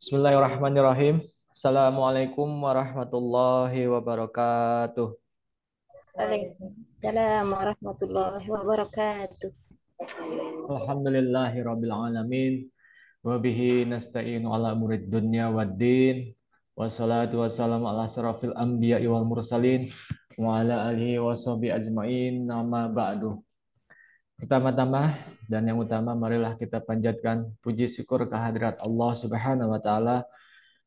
Bismillahirrahmanirrahim. Assalamualaikum warahmatullahi wabarakatuh. Waalaikumsalam warahmatullahi wabarakatuh. Alhamdulillahirabbil alamin. Wa bihi nasta'inu ala murid dunya waddin. Wassalatu wassalamu ala asrafil anbiya'i wal mursalin wa ala alihi wa sahbihi ajmain. Nama ba'du. Pertama-tama dan yang utama marilah kita panjatkan puji syukur kehadirat Allah Subhanahu wa taala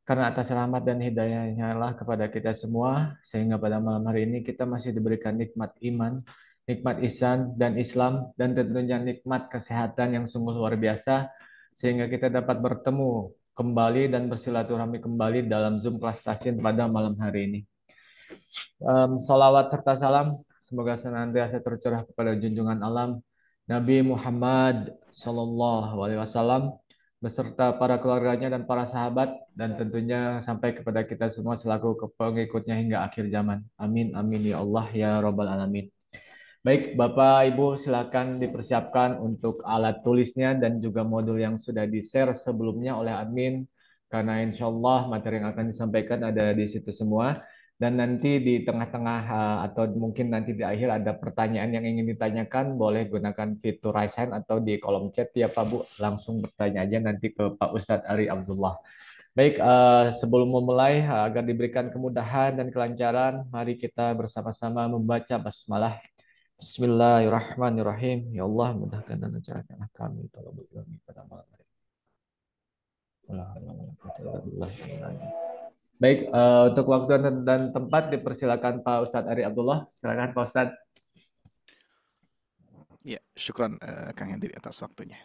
karena atas rahmat dan hidayahnya lah kepada kita semua, sehingga pada malam hari ini kita masih diberikan nikmat iman, nikmat ihsan dan Islam, dan tentunya nikmat kesehatan yang sungguh luar biasa, sehingga kita dapat bertemu kembali dan bersilaturahmi kembali dalam Zoom kelas Tasin pada malam hari ini. Salawat serta salam semoga senantiasa tercurah kepada junjungan alam Nabi Muhammad Sallallahu Alaihi Wasallam beserta para keluarganya dan para sahabat dan tentunya sampai kepada kita semua selaku pengikutnya hingga akhir zaman. Amin amin ya Allah ya Robbal alamin. Baik, Bapak Ibu silakan dipersiapkan untuk alat tulisnya dan juga modul yang sudah di-share sebelumnya oleh admin karena insya Allah materi yang akan disampaikan ada di situ semua. Dan nanti di tengah-tengah atau mungkin nanti di akhir ada pertanyaan yang ingin ditanyakan, boleh gunakan fitur raise hand atau di kolom chat ya Pak Bu, langsung bertanya aja nanti ke Pak Ustadz Ari Abdullah. Baik, sebelum memulai agar diberikan kemudahan dan kelancaran, mari kita bersama-sama membaca basmalah. Bismillahirrahmanirrahim. Ya Allah, mudahkan dan lancarkanlah kami tolong kami pada malam hari. Baik, untuk waktu dan tempat dipersilakan Pak Ustadz Ari Abdullah. Silakan Pak Ustadz. Ya, syukran Kang Hendri atas waktunya.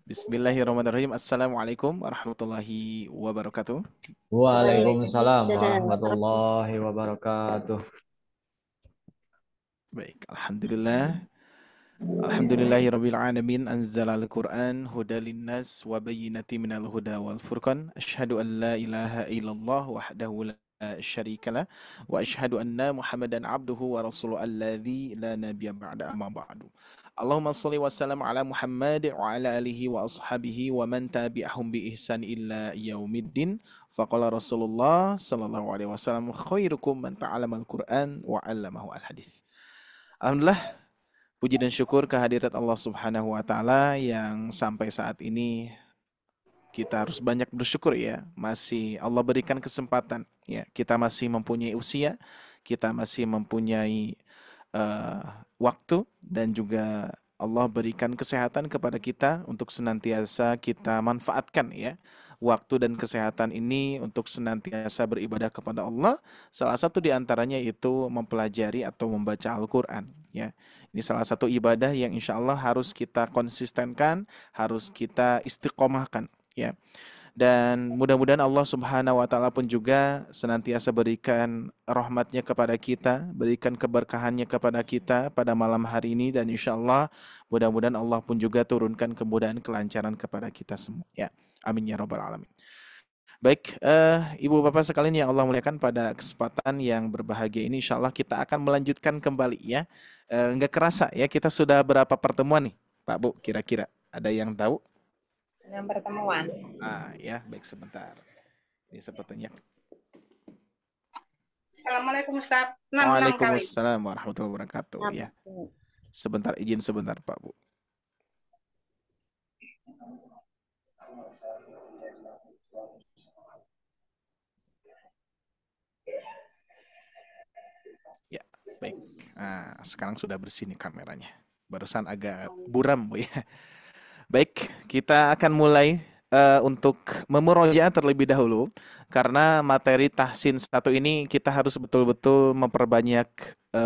Bismillahirrahmanirrahim. Assalamualaikum warahmatullahi wabarakatuh. Waalaikumsalam Waalaikumsalam warahmatullahi wabarakatuh. Baik, alhamdulillah. Alhamdulillahirabbil alamin anzalal Qur'an hudal linnas wa bayyinatin minal huda wal furqan. Asyhadu an la ilaha illallah wahdahu la syarikalah wa asyhadu anna Muhammadan abduhu wa rasuluhu alladzi la nabiyya ba'da amma ba'du. Allahumma shalli wa sallam ala Muhammad wa ala alihi wa ashabihi wa man tabi'ahum bi ihsan illa yaumiddin. Faqala Rasulullah sallallahu alaihi wasallam khairukum man ta'allama al-Qur'an wa 'allamahu al-hadits. Alhamdulillah, puji dan syukur kehadirat Allah Subhanahu wa taala yang sampai saat ini kita harus banyak bersyukur ya, masih Allah berikan kesempatan ya. Kita masih mempunyai usia, kita masih mempunyai waktu dan juga Allah berikan kesehatan kepada kita untuk senantiasa kita manfaatkan ya. Waktu dan kesehatan ini untuk senantiasa beribadah kepada Allah. Salah satu di antaranya itu mempelajari atau membaca Al-Quran ya. Ini salah satu ibadah yang insya Allah harus kita konsistenkan, harus kita istiqomahkan ya. Dan mudah-mudahan Allah Subhanahu wa taala pun juga senantiasa berikan rahmatnya kepada kita, berikan keberkahannya kepada kita pada malam hari ini, dan insya Allah mudah-mudahan Allah pun juga turunkan kemudahan kelancaran kepada kita semua ya. Amin ya rabbal alamin. Baik, ibu bapak sekalian yang Allah muliakan, pada kesempatan yang berbahagia ini insya Allah kita akan melanjutkan kembali ya. Nggak kerasa ya, kita sudah berapa pertemuan nih Pak Bu, kira-kira ada yang tahu? yang pertemuan. Ya, baik, sebentar. Ini sepertinya. Assalamualaikum Ustaz. 6 kali. Waalaikumsalam warahmatullahi wabarakatuh ya. Sebentar, izin sebentar Pak Bu. Ya, baik. Sekarang sudah bersih nih kameranya. Barusan agak buram Bu ya. Baik, kita akan mulai untuk memurojaah terlebih dahulu, karena materi tahsin 1 ini kita harus betul-betul memperbanyak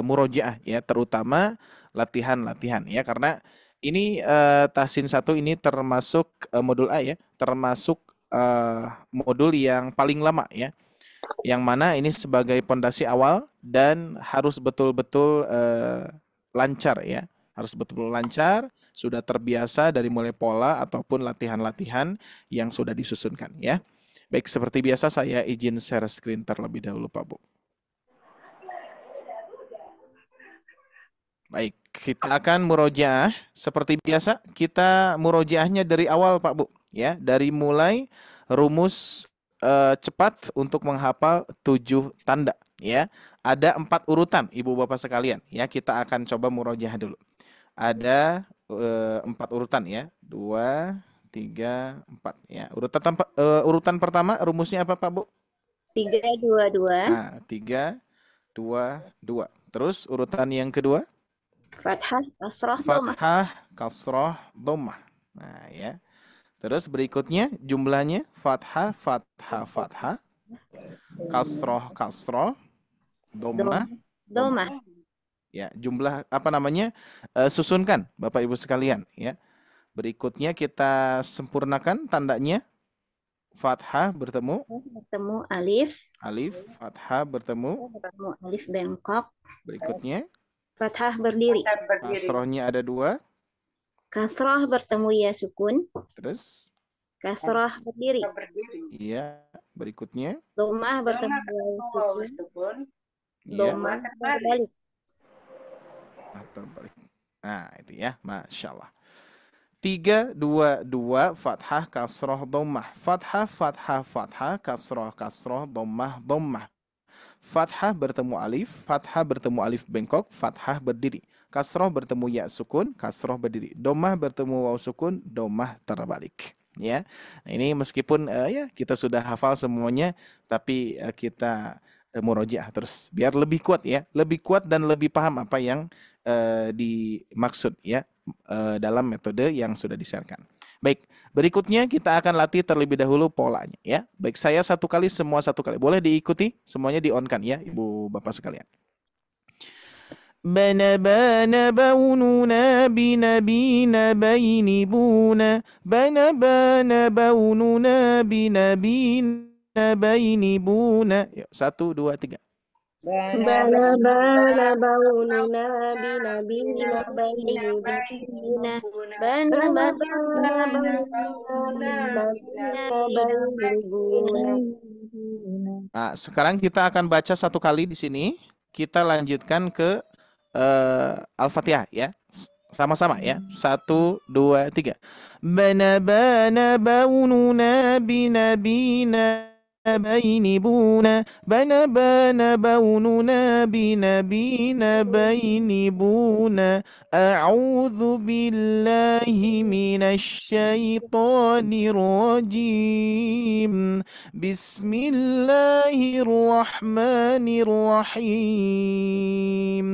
murojaah ya, terutama latihan-latihan ya, karena ini tahsin 1 ini termasuk modul A ya, termasuk modul yang paling lama ya, yang mana ini sebagai pondasi awal dan harus betul-betul lancar ya, harus betul-betul lancar, sudah terbiasa dari mulai pola ataupun latihan-latihan yang sudah disusunkan ya. Baik, seperti biasa saya izin share screen terlebih dahulu Pak Bu. Baik, kita akan murojaah seperti biasa. Kita murojaahnya dari awal Pak Bu ya, dari mulai rumus cepat untuk menghafal 7 tanda ya. Ada 4 urutan Ibu Bapak sekalian ya. Kita akan coba murojaah dulu. Ada 4 urutan ya. 2, 3, 4 ya. Urutan pertama rumusnya apa Pak Bu? 3, 2, 2. Nah, 3, 2, 2. Terus urutan yang kedua? Fathah, kasrah, dhammah. Fathah, kasroh, dhammah. Nah ya. Terus berikutnya jumlahnya fathah, fathah, fathah, kasroh, kasroh, dhammah, Dhammah. ya. Jumlah apa namanya? Susunkan Bapak Ibu sekalian ya. Berikutnya kita sempurnakan tandanya. Fathah bertemu Alif. alif, fathah bertemu Alif bengkok. berikutnya Fathah berdiri. kasrohnya ada 2, Kasrah bertemu ya sukun. terus Kasrah berdiri. iya, berikutnya Dhammah bertemu ya sukun. iya, Dhammah berbalik. terbalik. Nah, itu ya, Masya Allah. 3, 2, 2, fathah, kasroh, dhammah. Fathah, fathah, fathah, kasroh, kasroh, dhammah, dhammah. Fathah bertemu alif, fathah bertemu alif bengkok, fathah berdiri. Kasroh bertemu ya sukun, kasroh berdiri. Dhammah bertemu waw sukun, dhammah terbalik. Ya, nah, ini meskipun ya kita sudah hafal semuanya, tapi kita murojaah terus biar lebih kuat ya, lebih kuat dan lebih paham apa yang dimaksud ya dalam metode yang sudah disiarkan. Baik, berikutnya kita akan latih terlebih dahulu polanya ya. Baik, saya satu kali, semua satu kali. Boleh diikuti, semuanya di-on-kan ya Ibu Bapak sekalian. Bana bana baununa binabina baini buna. Bana bana baununa binabina baini buna. Yuk, 1, 2, 3. Bana bana baununa binabina baini buna. Bana bana baununa binabina buna. Nah, sekarang kita akan baca satu kali di sini. Kita lanjutkan ke Al-Fatihah ya. Sama-sama ya. 1, 2, 3. Bana bana baununa binabina baini buna. Bana bana baununa binabina baini buna. A'udzu billahi minasy syaithanir rajim. Bismillahirrahmanirrahim.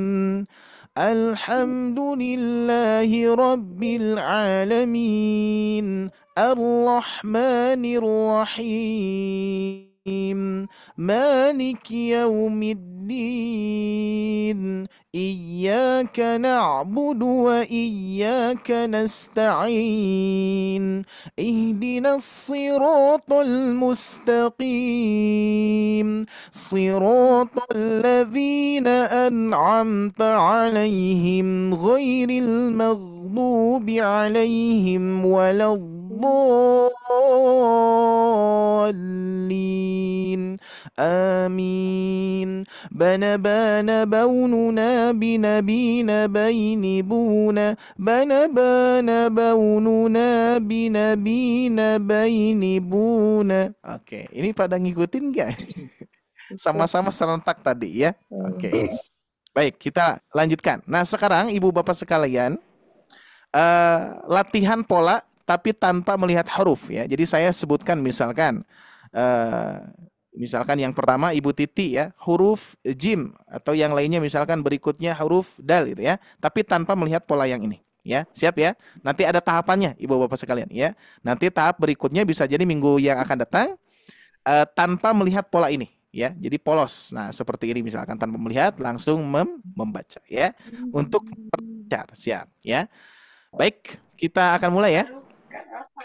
Alhamdulillahi rabbil alamin. Ar-Rahmanir-Rahim. Malik yaumiddin. Iyyaka na'budu wa iyyaka nasta'in. Ihdinas siratal mustaqim. Siratal ladzina an'amta 'alaihim ghairil maghdubi 'alaihim waladdallin. Amin. Bana bana baununa binabina baini buna. Bana bana baununa binabina baini buna. Oke, ini pada ngikutin nggak? Sama-sama serentak tadi ya. Oke. Baik, kita lanjutkan. Nah, sekarang Ibu Bapak sekalian, latihan pola tapi tanpa melihat huruf ya. Jadi saya sebutkan misalkan yang pertama Ibu Titi ya, huruf jim, atau yang lainnya misalkan berikutnya huruf dal gitu ya, tapi tanpa melihat pola yang ini ya. Siap ya? Nanti ada tahapannya Ibu Bapak sekalian ya. Nanti tahap berikutnya bisa jadi minggu yang akan datang tanpa melihat pola ini ya. Jadi polos. Nah, seperti ini misalkan tanpa melihat langsung membaca ya. Untuk belajar. Siap ya. Baik, kita akan mulai ya.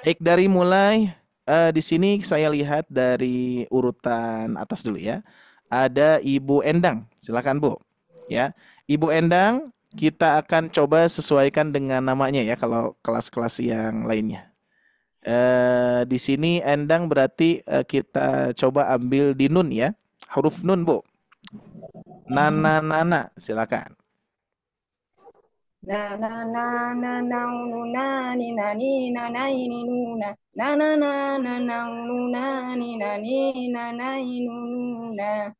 Baik, dari mulai di sini saya lihat dari urutan atas dulu ya. Ada Ibu Endang, silakan Bu. Ya, Ibu Endang, kita akan coba sesuaikan dengan namanya ya kalau kelas-kelas yang lainnya. Di sini Endang berarti kita coba ambil di nun ya, huruf nun Bu. Nana nana, silakan. Na na na na na nu na ni na ni na na ni nu na na na na na na nu na ni na ni na na nu na.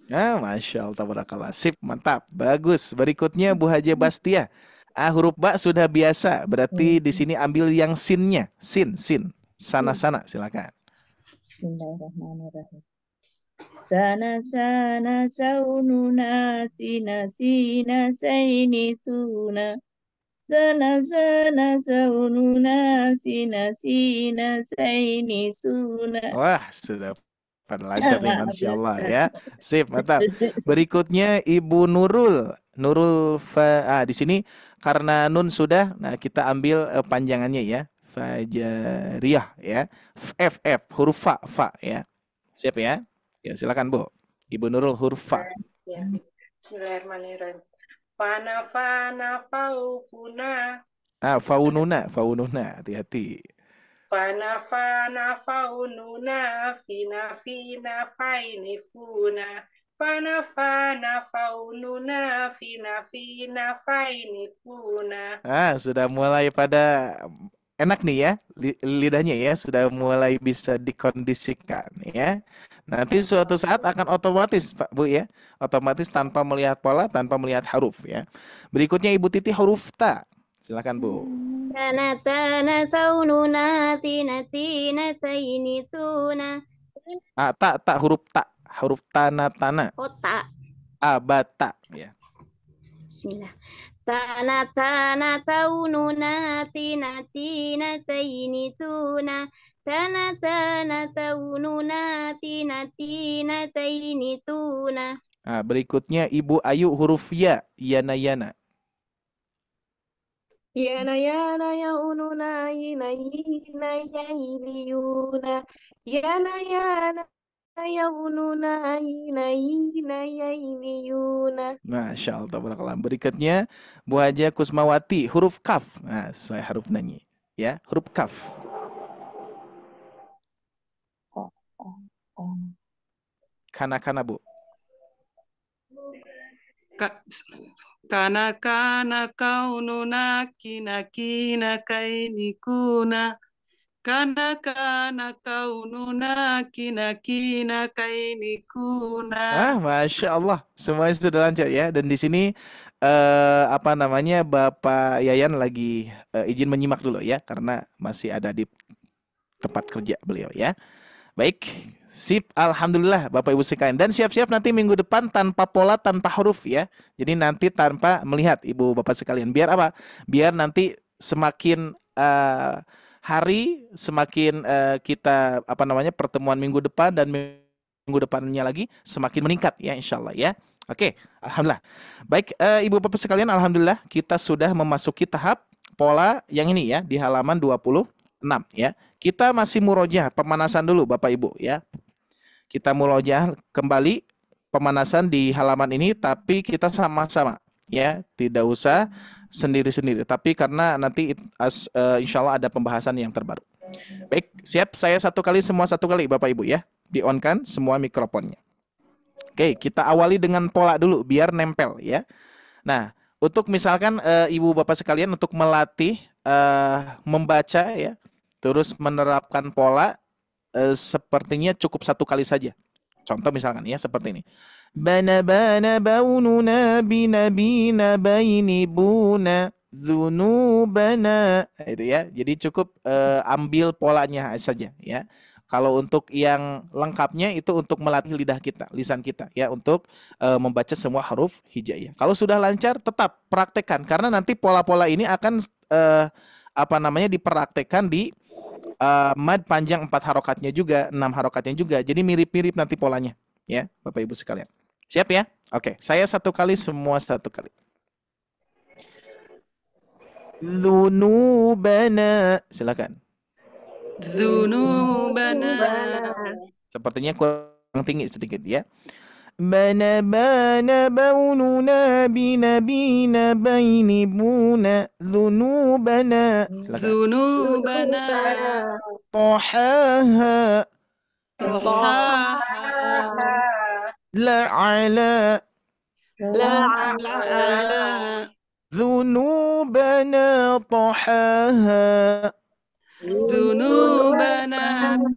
Ah, Masya Allah, tabarakallah. Sip, mantap. Bagus. Berikutnya Bu Haja Bastia. Ah, huruf ba sudah biasa. Berarti di sini ambil yang sinnya. Sin, sin. Sana-sana, silakan. Bismillahirrahmanirrahim. Sana sana saununa sina sina saini suna. Sana sana saununa sina sina saini suna. Wah, sudah pada lancar nih, Maaf Masya ya Allah Ustaz. ya. Sip, mantap. Berikutnya Ibu Nurul. Nurul di sini karena nun sudah, nah kita ambil panjangannya ya. Fajariyah ya. F huruf fa ya. Siap ya? Ya, silakan Bu. Ibu Nurul huruf fa. Ya. Bismillahirrahmanirrahim. Fana fana faufuna. Ah, faununa. Hati-hati. Fana fana faununa fina fina fainifuna. Fana fana faununa fina fina fainifuna. Ah, sudah mulai pada enak nih ya, lidahnya ya, sudah mulai bisa dikondisikan ya. Nanti suatu saat akan otomatis Pak Bu ya, otomatis tanpa melihat pola, tanpa melihat huruf ya. Berikutnya Ibu Titi huruf ta. Silakan Bu. Sana sana saununa sina sina saini suna. Ah, huruf tanah. Oh tak. Bata ya. Bismillah. Sana sana saununa sina sina saini suna. Sana sana saununa sina sina saini suna. Ah, berikutnya Ibu Ayu huruf ya, yana. Yana yana yaununa hina hina yailiyuna. Yana yana yaununa hina hina yailiyuna. Masya Allah, tabarakallah. Berikutnya Bu Haja Kusmawati huruf kaf. Nah, saya huruf nanya ya, huruf kaf. Kana Bu. Kana kaununa kina kainikuna. Kana kaununa kina kainikuna. Ah, Masya Allah, semuanya sudah lancar ya. Dan di sini Bapak Yayan lagi izin menyimak dulu ya, karena masih ada di tempat kerja beliau ya. Baik, sip, alhamdulillah Bapak Ibu sekalian. Dan siap-siap nanti minggu depan tanpa pola, tanpa huruf ya. Jadi nanti tanpa melihat Ibu Bapak sekalian. Biar apa? Biar nanti semakin hari, semakin kita pertemuan minggu depan dan minggu depannya lagi semakin meningkat ya, insya Allah ya. Oke, alhamdulillah. Baik, Ibu Bapak sekalian, alhamdulillah kita sudah memasuki tahap pola yang ini ya, di halaman 26 ya. Kita masih murojaah, pemanasan dulu Bapak Ibu ya. Kita murojaah kembali pemanasan di halaman ini, tapi kita sama-sama ya, tidak usah sendiri-sendiri. Tapi karena nanti insya Allah ada pembahasan yang terbaru. Baik, siap, saya satu kali Bapak Ibu ya. Di-on-kan semua mikrofonnya. Oke, kita awali dengan pola dulu biar nempel ya. Nah, untuk misalkan Ibu Bapak sekalian untuk melatih membaca ya, terus menerapkan pola sepertinya cukup satu kali saja. Contoh misalkan ya seperti ini. Bana baununa binabina baini buna dzunubana. Itu ya. Jadi cukup ambil polanya saja ya. Kalau untuk yang lengkapnya itu untuk melatih lisan kita ya, untuk membaca semua huruf hijaiyah. Kalau sudah lancar tetap praktekkan, karena nanti pola-pola ini akan dipraktekkan di mad panjang 4 harokatnya juga, 6 harokatnya juga. Jadi mirip-mirip nanti polanya ya, Bapak Ibu sekalian. Siap ya? Oke, saya satu kali, semua satu kali. Dzunubana. Silakan. Dzunubana. Sepertinya kurang tinggi sedikit ya. Bana baununa binabina baini buna dzunubana. Dzunubana. Tahaha. Tahaha. La'ala. La'ala. ذنوبنا طحاها ذنوبنا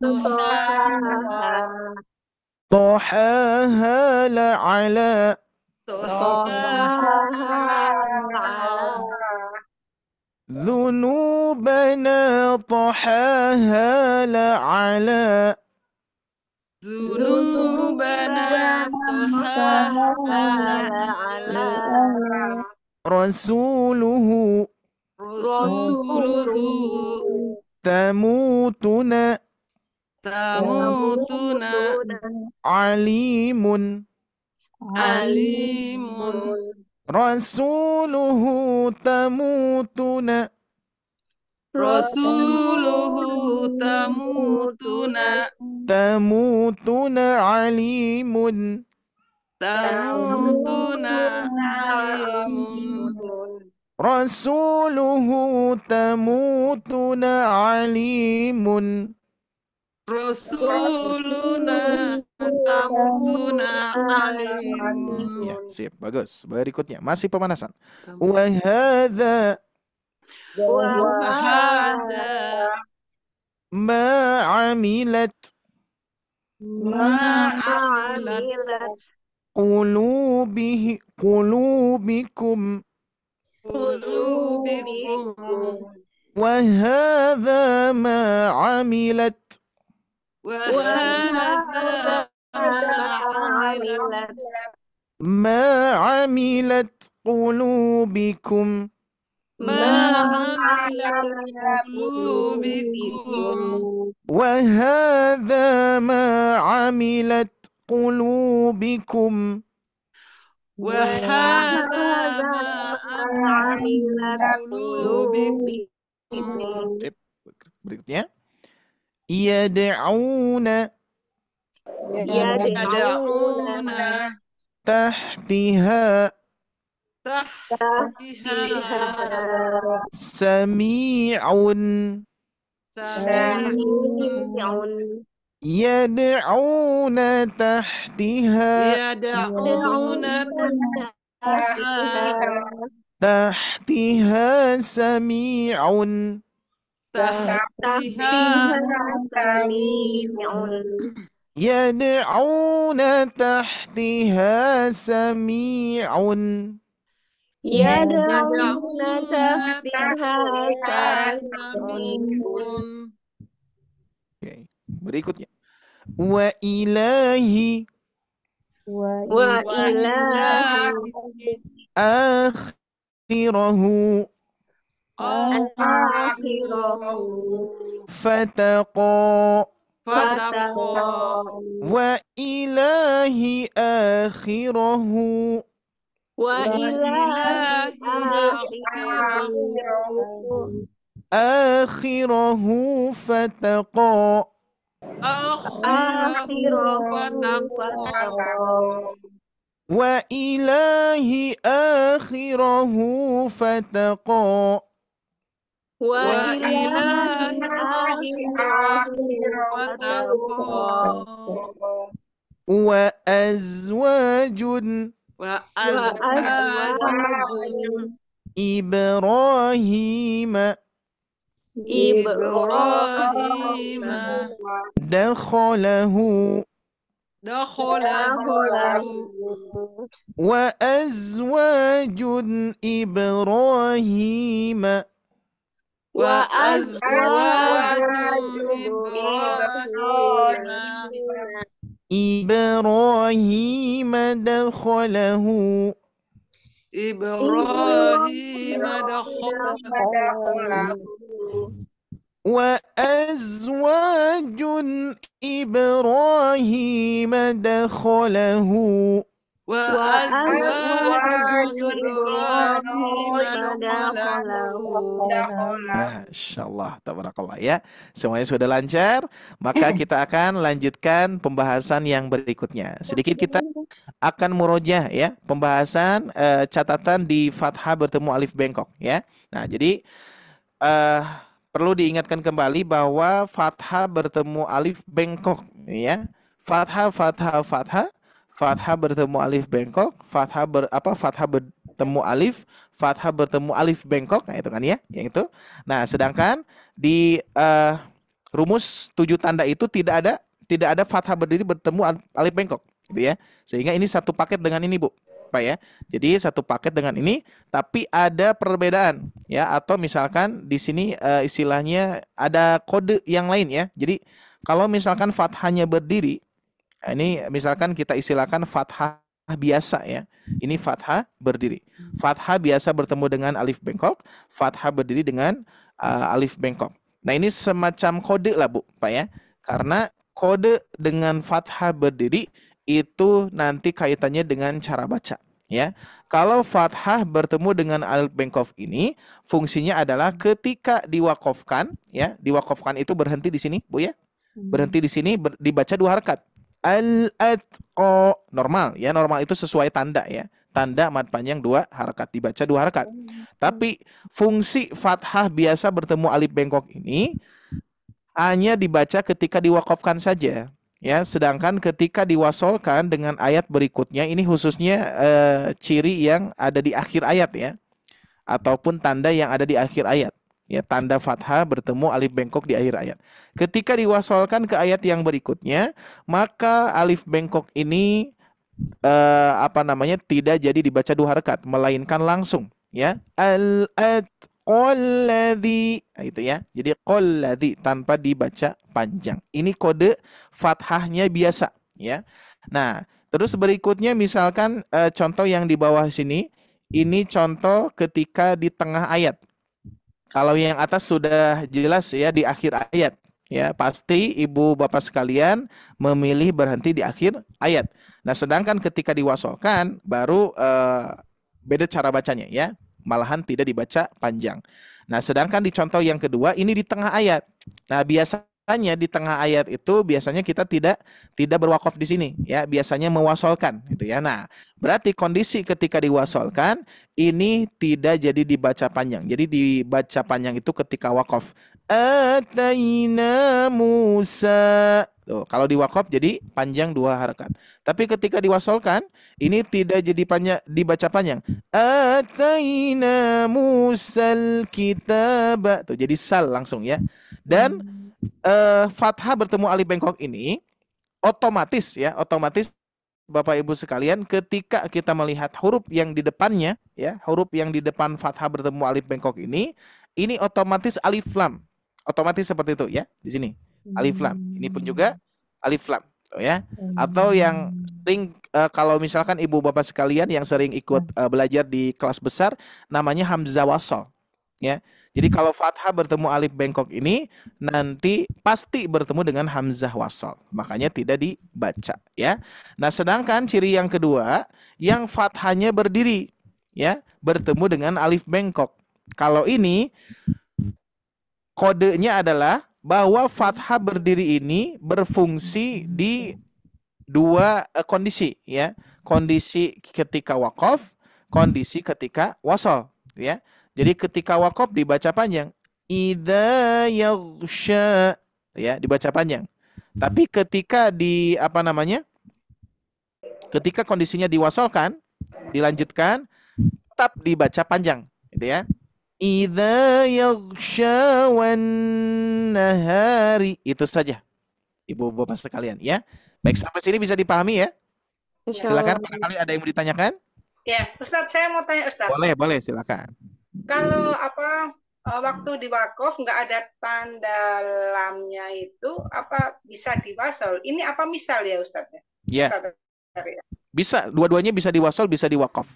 طحاها طحاها لعلى طحاها ذنوبنا طحاها لعلى ذنوبنا طحاها رسوله رسوله تموتنا تموتنا عليم عليم رسوله تموتنا رسوله تموتنا تموتنا عليم تموتنا عليم رسوله تموتنا عليم Rasuluna tamutuna alim. Ya, sip, bagus. Berikutnya masih pemanasan. Wahadza Wahada ma amilat ma'amilat qulubikum qulubikum وهذا ما عملت wahada ma'amilat ما عملت قلوبكم ma'amilat qulubikum وهذا ما عملت قلوبكم wahada ma'amilat qulubikum Berikutnya yad'una yad'una tahtiha tahtiha sami'un sami'un yad'una tahtiha yad'una tahtiha sami'un tahtiha يدعون تحتها سميع يدعون تحتها sami'un. Oke, berikutnya wa ilahi Ilahi akhirahu akhirahu fataqa fataqa wa ilahi akhirahu ilahi akhirahu fataqa akhirahu fataqa wa ilahi akhirahu fataqa ilahi fataqa wa azwajun wa azwajun Ibrahim Ibrahim dakhalahu dakhalahu wa azwajun Ibrahim wa azwajun Ibrahim Ibrahim dakhalahu Ibrahim dakhalahu wa azwajun Ibrahim dakhalahu wa azwajun Ibrahim dakhalahu. Masya Allah, tabarakallah ya. Semuanya sudah lancar, maka kita akan lanjutkan pembahasan yang berikutnya. Sedikit kita akan murojaah ya, pembahasan catatan di fathah bertemu alif bengkok ya. Nah, jadi perlu diingatkan kembali bahwa fathah bertemu alif bengkok ya. Fathah fathah fathah, fathah bertemu alif bengkok, fathah bertemu alif, fathah bertemu alif bengkok, nah itu kan ya, yang itu. Nah, sedangkan di rumus 7 tanda itu tidak ada fathah berdiri bertemu alif bengkok, gitu ya. Sehingga ini satu paket dengan ini, Bu. Pak ya. Jadi satu paket dengan ini, tapi ada perbedaan ya, atau misalkan di sini istilahnya ada kode yang lain ya. Jadi kalau misalkan fathahnya berdiri, nah, ini misalkan kita istilahkan fathah biasa ya. Ini fathah berdiri. Fathah biasa bertemu dengan alif bengkok, fathah berdiri dengan alif bengkok. Nah, ini semacam kode lah, Bu, Pak ya. Karena kode dengan fathah berdiri itu nanti kaitannya dengan cara baca ya. Kalau fathah bertemu dengan alif bengkok ini fungsinya adalah ketika diwakofkan ya. Diwakofkan itu berhenti di sini, Bu ya. Berhenti di sini dibaca 2 harakat. Al-atqa, normal ya, normal itu sesuai tanda ya. Tanda mad panjang 2 harakat, dibaca 2 harakat. Tapi fungsi fathah biasa bertemu alif bengkok ini hanya dibaca ketika diwakafkan saja ya, sedangkan ketika diwasolkan dengan ayat berikutnya ini khususnya ciri yang ada di akhir ayat ya, ataupun tanda yang ada di akhir ayat. Ya, tanda fathah bertemu alif bengkok di akhir ayat. Ketika diwasolkan ke ayat yang berikutnya, maka alif bengkok ini tidak jadi dibaca 2 harakat, melainkan langsung ya. Al-atqalladzi, itu ya. Jadi qalladzi tanpa dibaca panjang. Ini kode fathahnya biasa ya. Nah, terus berikutnya misalkan contoh yang di bawah sini, ini contoh ketika di tengah ayat. Kalau yang atas sudah jelas ya di akhir ayat ya, pasti ibu bapak sekalian memilih berhenti di akhir ayat. Nah, sedangkan ketika diwasolkan baru beda cara bacanya ya, malahan tidak dibaca panjang. Nah, sedangkan di contoh yang kedua ini di tengah ayat. Nah, biasanya di tengah ayat itu biasanya kita tidak berwakaf di sini ya, biasanya mewasolkan gitu ya. Nah, berarti kondisi ketika diwasolkan ini tidak jadi dibaca panjang. Jadi dibaca panjang itu ketika wakaf. Ataina Musa. Tuh, kalau diwakaf jadi panjang 2 harakat. Tapi ketika diwasolkan ini tidak jadi dibaca panjang. Ataina Musal kitaba. Tuh, jadi sal langsung ya. Dan fathah bertemu alif bengkok ini otomatis Bapak Ibu sekalian, ketika kita melihat huruf yang di depannya ya, huruf yang di depan fathah bertemu alif bengkok ini otomatis alif lam. Otomatis seperti itu ya, di sini. Alif lam. Ini pun juga alif lam, ya. Atau yang sering kalau misalkan ibu bapak sekalian yang sering ikut belajar di kelas besar namanya hamzah wasal, ya. Jadi kalau fathah bertemu alif bengkok ini nanti pasti bertemu dengan hamzah wasal. Makanya tidak dibaca ya. Nah, sedangkan ciri yang kedua yang fathahnya berdiri ya, bertemu dengan alif bengkok. Kalau ini kodenya adalah bahwa fathah berdiri ini berfungsi di 2 kondisi ya. Kondisi ketika waqaf, kondisi ketika wasal ya. Jadi ketika waqaf dibaca panjang, idza yaghsha ya, dibaca panjang. Tapi ketika ketika kondisinya diwasalkan, dilanjutkan tetap dibaca panjang, gitu ya. Idza yaghsha wan nahari, itu saja. Ibu bapak sekalian ya. Baik, sampai sini bisa dipahami ya? Silakan, barangkali ada yang mau ditanyakan? Ya, Ustadz, saya mau tanya Ustadz. Boleh, silakan. Kalau waktu di wakaf nggak ada tanda lamnya itu bisa diwasal? Ini apa misal ya Ustadz? Ya. Bisa, dua-duanya bisa diwasal, bisa diwakaf.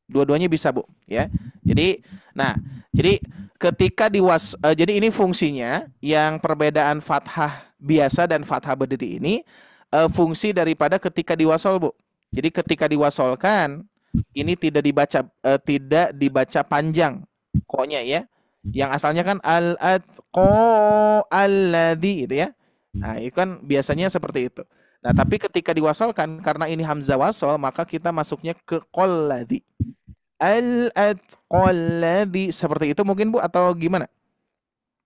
Dua-duanya bisa, Bu, ya. Jadi ketika jadi ini fungsinya yang perbedaan fathah biasa dan fathah berdiri ini fungsi daripada ketika diwasal, Bu. Jadi ketika diwasalkan ini tidak dibaca panjang koknya ya. Yang asalnya kan al-atqa alladzi itu ya. Nah, itu kan biasanya seperti itu. Nah, tapi ketika diwasalkan karena ini hamzah wasal, maka kita masuknya ke qalladzi. Al-atqalladzi, seperti itu mungkin, Bu, atau gimana?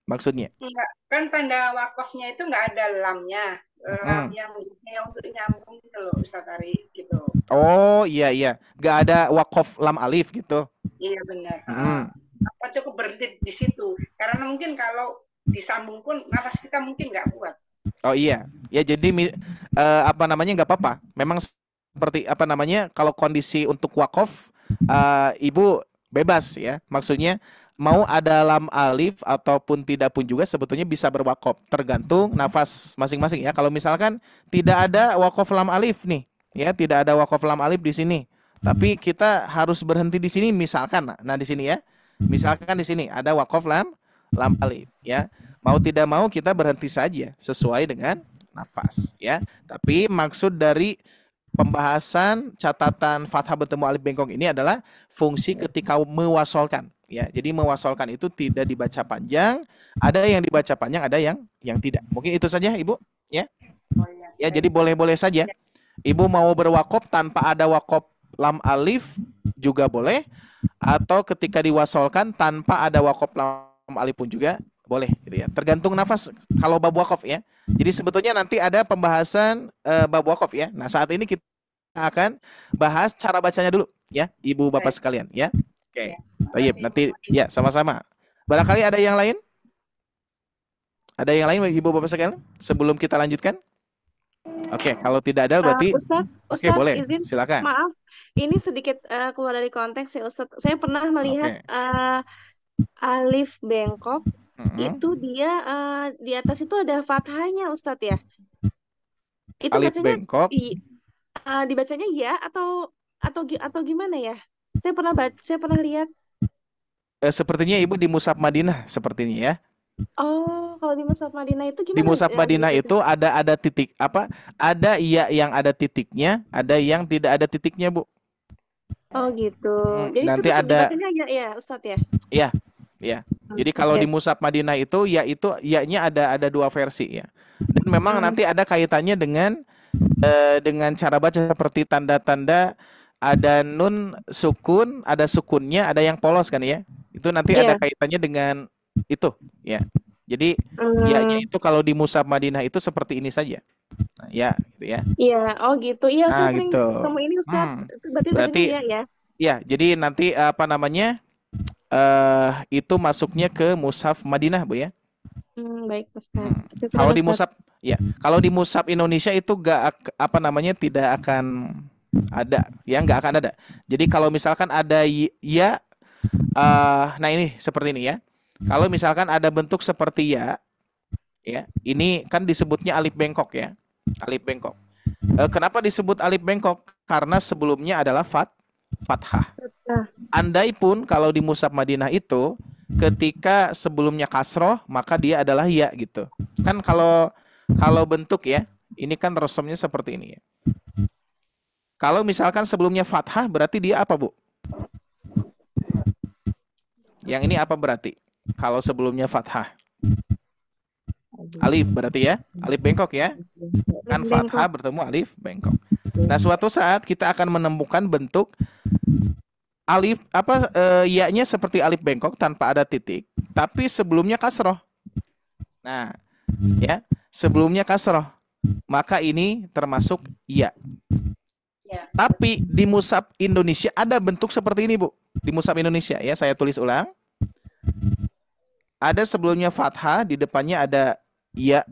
Maksudnya? Enggak, kan tanda wakafnya itu nggak ada lamnya. Lam yang untuk nyambung gitu loh Ustadz Ari gitu. Oh iya iya, nggak ada wakof lam alif gitu. Iya benar. Hmm. Apa cukup berhenti di situ? Karena mungkin kalau disambung pun nafas kita mungkin nggak kuat. Oh iya, ya jadi apa namanya nggak apa-apa. Memang seperti apa namanya kalau kondisi untuk wakof, ibu bebas ya. Maksudnya mau ada lam alif ataupun tidak pun juga sebetulnya bisa berwakof, tergantung nafas masing-masing ya. Kalau misalkan tidak ada wakof lam alif nih, ya tidak ada wakof lam alif di sini, tapi kita harus berhenti di sini misalkan. Nah di sini ya, misalkan di sini ada wakof lam alif ya. Mau tidak mau kita berhenti saja sesuai dengan nafas ya. Tapi maksud dari pembahasan catatan fathah bertemu alif bengkok ini adalah fungsi ketika mewasolkan ya. Jadi mewasolkan itu tidak dibaca panjang, ada yang dibaca panjang, ada yang tidak. Mungkin itu saja Ibu ya. Oh, iya. Ya, jadi boleh-boleh saja. Ibu mau berwakop tanpa ada wakop lam alif juga boleh, atau ketika diwasolkan tanpa ada wakop lam alif pun juga boleh gitu ya. Tergantung nafas kalau bab wakaf ya. Jadi sebetulnya nanti ada pembahasan bab wakaf ya. Nah, saat ini kita akan bahas cara bacanya dulu ya, Ibu Bapak sekalian ya. Oke. Baik, nanti ya sama-sama. Barangkali ada yang lain? Ada yang lain Ibu Bapak sekalian sebelum kita lanjutkan? Oke, kalau tidak ada berarti Ustadz, boleh. izin, Silakan. maaf, ini sedikit keluar dari konteks ya Ustadz. Saya pernah melihat alif bengkok itu dia di atas itu ada fathahnya Ustadz ya. Itu alif bacanya bengkok. Dibacanya ya atau gimana ya? Saya pernah lihat. Sepertinya Ibu di Mushaf Madinah sepertinya ya. Oh, kalau di Mushaf Madinah itu gimana? Di Mushaf Madinah itu ada titik apa? Ada iya yang ada titiknya, ada yang tidak ada titiknya, Bu. Oh gitu. Jadi nanti itu ada dibacanya ya Ustadz ya. Iya. Ya. Jadi kalau di Mushaf Madinah itu ya-nya ada dua versi ya. Dan memang nanti ada kaitannya dengan cara baca seperti tanda-tanda ada nun sukun, ada sukunnya, ada yang polos kan ya. Itu nanti ada kaitannya dengan itu ya. Jadi ya-nya itu kalau di Mushaf Madinah itu seperti ini saja. Nah, ya gitu ya. Iya, oh gitu. Iya, Nah, saya sering gitu. ketemu ini Ustaz. Berarti ya. Ya, jadi nanti apa namanya? Itu masuknya ke Mushaf Madinah, Bu ya. Baik, Ustaz. Kalau di Mushaf ya, kalau di Mushaf Indonesia itu tidak akan ada, ya nggak akan ada. Jadi kalau misalkan ada ya, nah ini seperti ini ya. Kalau misalkan ada bentuk seperti ya, ini kan disebutnya alif bengkok ya, alif bengkok. Kenapa disebut alif bengkok? Karena sebelumnya adalah fathah. Andai pun kalau di Mushaf Madinah itu ketika sebelumnya kasroh maka dia adalah ya gitu. Kan kalau bentuk ya, ini kan rasomnya seperti ini ya. Kalau misalkan sebelumnya fathah berarti dia apa, Bu? Yang ini apa berarti? Kalau sebelumnya fathah. Alif berarti ya, alif bengkok ya. Kan fathah bertemu alif bengkok. Nah, suatu saat kita akan menemukan bentuk alif ya-nya seperti alif bengkok tanpa ada titik, tapi sebelumnya kasroh. Nah, ya, sebelumnya kasroh. Maka ini termasuk ya. Tapi di Mushaf Indonesia ada bentuk seperti ini, Bu. Di Mushaf Indonesia ya, saya tulis ulang. Ada sebelumnya fathah, di depannya ada ya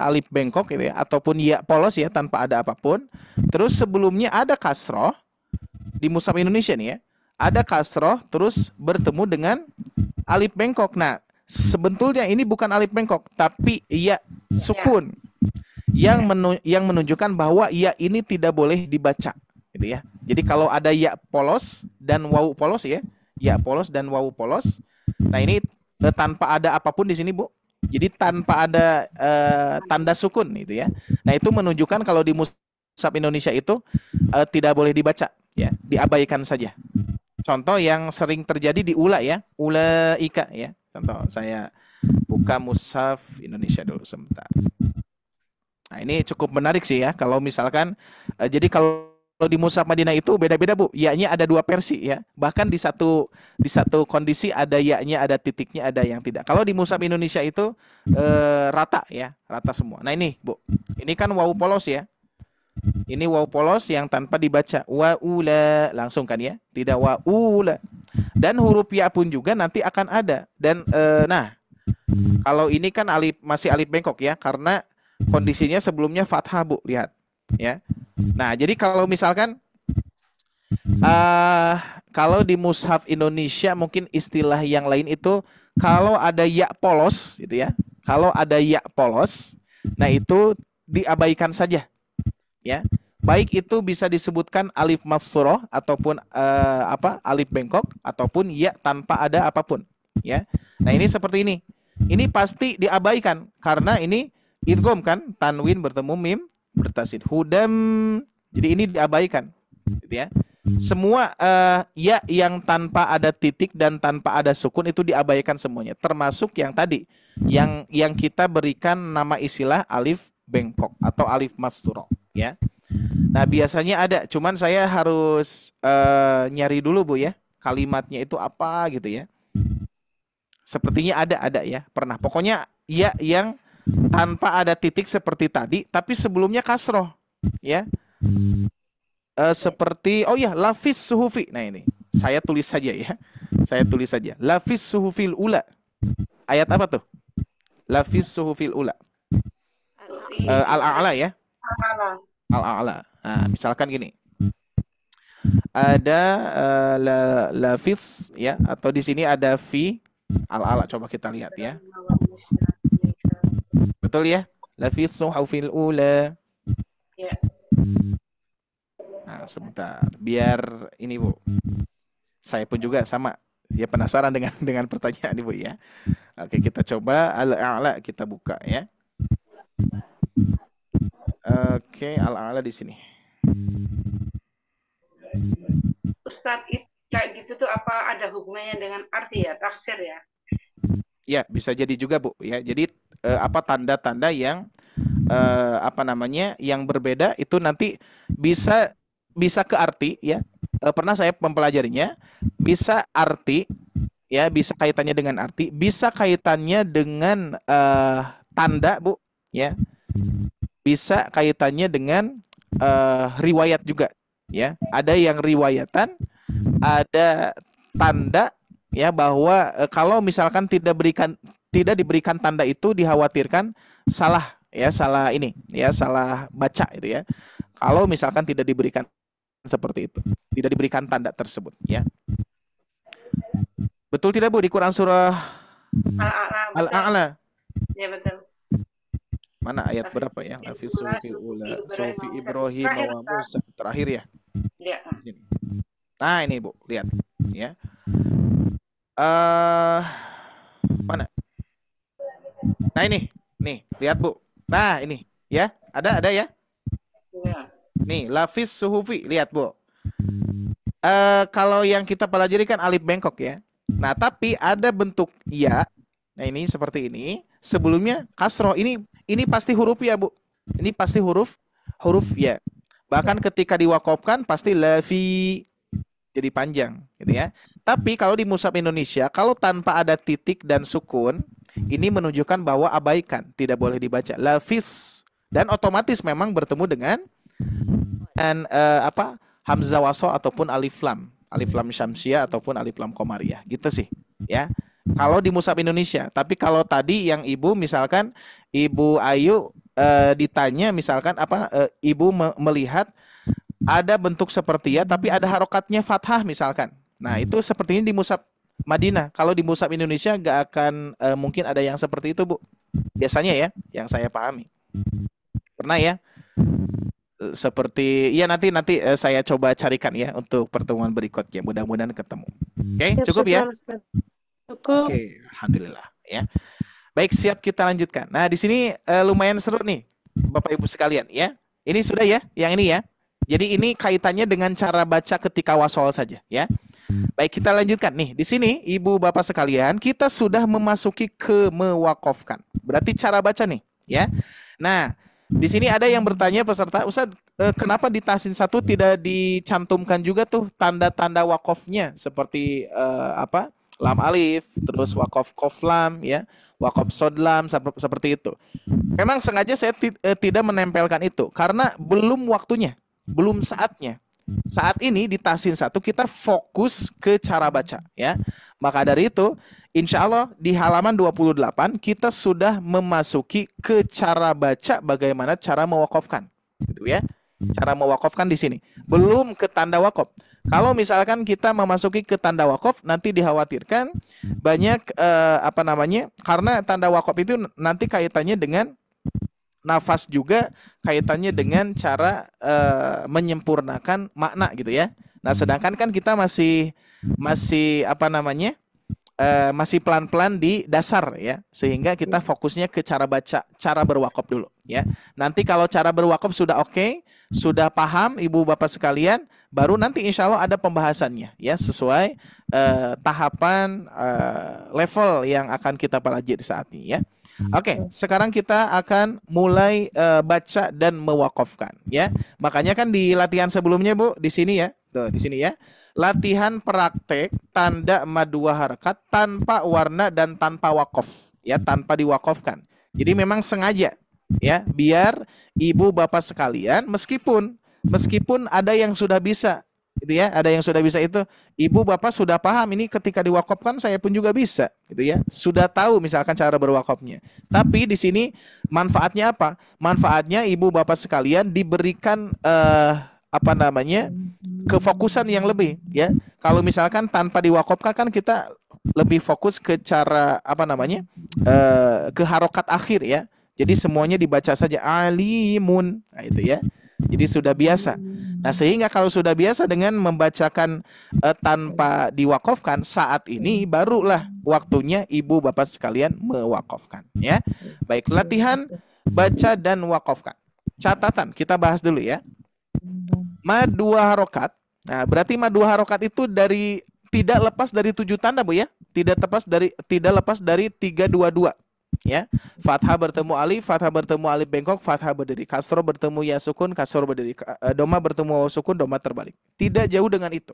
alif bengkok gitu ya, ataupun ya polos ya tanpa ada apapun. Terus sebelumnya ada kasroh di Mushaf Indonesia nih ya, ada kasroh terus bertemu dengan alif bengkok. Nah, sebetulnya ini bukan alif bengkok tapi ya sukun yang menunjukkan bahwa ya ini tidak boleh dibaca gitu ya. Jadi kalau ada ya polos dan wawu polos ya polos dan wawu polos, nah ini tanpa ada apapun di sini, Bu. Jadi tanpa ada tanda sukun gitu ya. Nah, itu menunjukkan kalau di Mushaf Indonesia itu tidak boleh dibaca ya, diabaikan saja. Contoh yang sering terjadi di ula ya, ulaika ya. Contoh saya buka Mushaf Indonesia dulu sebentar. Nah, ini cukup menarik sih ya kalau misalkan jadi kalau di Mushaf Madinah itu beda-beda, Bu. Ya-nya ada dua versi ya. Bahkan di satu kondisi ada ya-nya, ada titiknya, ada yang tidak. Kalau di Mushaf Indonesia itu rata ya, rata semua. Nah, ini, Bu. Ini kan wawu polos ya. Ini waw polos yang tanpa dibaca. Waula langsung kan ya? Tidak waula. Dan huruf ya pun juga nanti akan ada. Dan nah, kalau ini kan masih alif bengkok ya, karena kondisinya sebelumnya fathah, Bu. Lihat ya. Nah, jadi kalau misalkan kalau di mushaf Indonesia mungkin istilah yang lain itu kalau ada ya polos gitu ya. Kalau ada ya polos, nah itu diabaikan saja. Ya, baik itu bisa disebutkan alif masroh ataupun alif bengkok ataupun ya tanpa ada apapun. Ya, nah ini seperti ini. Ini pasti diabaikan karena ini idgham kan, tanwin bertemu mim bertasid hudam. Jadi ini diabaikan, gitu ya. Semua ya yang tanpa ada titik dan tanpa ada sukun itu diabaikan semuanya, termasuk yang tadi yang kita berikan nama istilah alif bengkok atau alif masturo ya. Nah biasanya ada, cuman saya harus nyari dulu Bu ya, kalimatnya itu apa gitu ya. Sepertinya ada ya, pernah. Pokoknya ya yang tanpa ada titik seperti tadi, tapi sebelumnya kasroh ya. Seperti lafis suhufi. Nah ini saya tulis saja ya. Saya tulis saja. Lafis suhufil ula. Ayat apa tuh? Lafis suhufil ula. Al-a'la ya. Al-a'la. Nah, misalkan gini. Ada lafis ya, atau di sini ada fi al-a'la. Coba kita lihat ya. Betul ya? Lafis suhufil ula. Ya. Nah, sebentar. Biar ini Bu. Saya pun juga sama. Ya penasaran dengan pertanyaan Ibu ya. Oke, kita coba al-a'la kita buka ya. Oke, al-a'la di sini. Ustadz, kayak gitu tuh apa ada hubungannya dengan arti ya, tafsir ya? Ya, bisa jadi juga Bu ya. Jadi tanda-tanda yang yang berbeda itu nanti bisa ke arti ya. Pernah saya mempelajarinya, bisa arti ya, bisa kaitannya dengan arti, bisa kaitannya dengan tanda Bu ya. Bisa kaitannya dengan riwayat juga ya. Ada yang riwayatan, ada tanda ya, bahwa kalau misalkan tidak diberikan tanda itu dikhawatirkan salah ya, salah baca itu ya. Kalau misalkan tidak diberikan seperti itu, tidak diberikan tanda tersebut ya. Betul tidak Bu di Quran surah Al-A'la? Ya betul. Mana ayat berapa ya? Lafis sufi ula, sufi Ibrahim wa Musa. Terakhir ya? Iya. Nah ini Bu, lihat ya. Mana? Nah ini, nih lihat Bu. Nah ini ya, ada ya? Iya. Nih, lafis suhufi, lihat Bu. Kalau yang kita pelajari kan alif bengkok ya. Nah, tapi ada bentuk ya. Nah, ini seperti ini. Sebelumnya kasroh. Ini pasti huruf ya, Bu. Ini pasti huruf ya. Bahkan ketika diwakofkan pasti lafi, jadi panjang, gitu ya. Tapi kalau di mushaf Indonesia, kalau tanpa ada titik dan sukun, ini menunjukkan bahwa abaikan, tidak boleh dibaca. Lafis, dan otomatis memang bertemu dengan hamzah wasol ataupun alif lam syamsiah ataupun alif lam qamariyah, gitu sih ya kalau di mushaf Indonesia. Tapi kalau tadi yang Ibu misalkan Ibu Ayu ditanya misalkan Ibu melihat ada bentuk seperti ya tapi ada harokatnya fathah misalkan, nah itu sepertinya di mushaf Madinah. Kalau di mushaf Indonesia nggak akan mungkin ada yang seperti itu Bu, biasanya ya yang saya pahami. Pernah ya seperti ya, nanti saya coba carikan ya untuk pertemuan berikutnya, mudah-mudahan ketemu. Oke, cukup ya? Cukup. Oke, alhamdulillah ya. Baik, siap, kita lanjutkan. Nah, di sini lumayan seru nih Bapak Ibu sekalian ya. Ini sudah ya, yang ini ya. Jadi ini kaitannya dengan cara baca ketika wasol saja ya. Baik, kita lanjutkan nih. Di sini Ibu Bapak sekalian, kita sudah memasuki ke mewakofkan. Berarti cara baca nih ya. Nah, di sini ada yang bertanya peserta, Ustaz, kenapa di tahsin 1 tidak dicantumkan juga tuh tanda-tanda wakofnya seperti lam alif, terus wakof kof lam, ya, wakof sod lam, seperti itu. Memang sengaja saya tidak menempelkan itu karena belum waktunya, belum saatnya. Saat ini di tahsin 1 kita fokus ke cara baca, ya. Maka dari itu, insya Allah di halaman 28 kita sudah memasuki ke cara baca, bagaimana cara mewakofkan, gitu ya. Cara mewakofkan di sini belum ke tanda wakof. Kalau misalkan kita memasuki ke tanda wakof, nanti dikhawatirkan banyak karena tanda wakof itu nanti kaitannya dengan nafas, juga kaitannya dengan cara menyempurnakan makna, gitu ya. Nah, sedangkan kan kita masih masih pelan-pelan di dasar, ya, sehingga kita fokusnya ke cara baca, cara berwakaf dulu, ya. Nanti kalau cara berwakaf sudah oke, sudah paham ibu bapak sekalian, baru nanti insya Allah ada pembahasannya, ya, sesuai tahapan level yang akan kita pelajari saat ini, ya. Oke, sekarang kita akan mulai baca dan mewakafkan, ya. Makanya kan di latihan sebelumnya, Bu, di sini ya. Tuh, di sini ya. Latihan praktek tanda mad 2 harakat tanpa warna dan tanpa wakaf, ya, tanpa diwakafkan. Jadi memang sengaja, ya, biar ibu bapak sekalian meskipun ada yang sudah bisa, gitu ya, ada yang sudah bisa itu ibu bapak sudah paham ini ketika diwakafkan, saya pun juga bisa, gitu ya, sudah tahu misalkan cara berwakafnya. Tapi di sini manfaatnya apa? Manfaatnya ibu bapak sekalian diberikan kefokusan yang lebih, ya. Kalau misalkan tanpa diwakafkan kan kita lebih fokus ke cara ke harokat akhir, ya. Jadi semuanya dibaca saja alimun, nah, itu ya. Jadi sudah biasa. Nah, sehingga kalau sudah biasa dengan membacakan tanpa diwakafkan, saat ini barulah waktunya ibu bapak sekalian mewakafkan, ya. Baik, latihan baca dan wakafkan. Catatan kita bahas dulu, ya. Mad 2 harokat. Nah, berarti mad 2 harokat itu tidak lepas dari 7 tanda, Bu, ya. Tidak lepas dari 322. Ya, fathah bertemu alif, fathah bertemu alif bengkok, fathah berdiri, kasroh bertemu ya sukun, kasroh berdiri, doma bertemu waw sukun, doma terbalik. Tidak jauh dengan itu,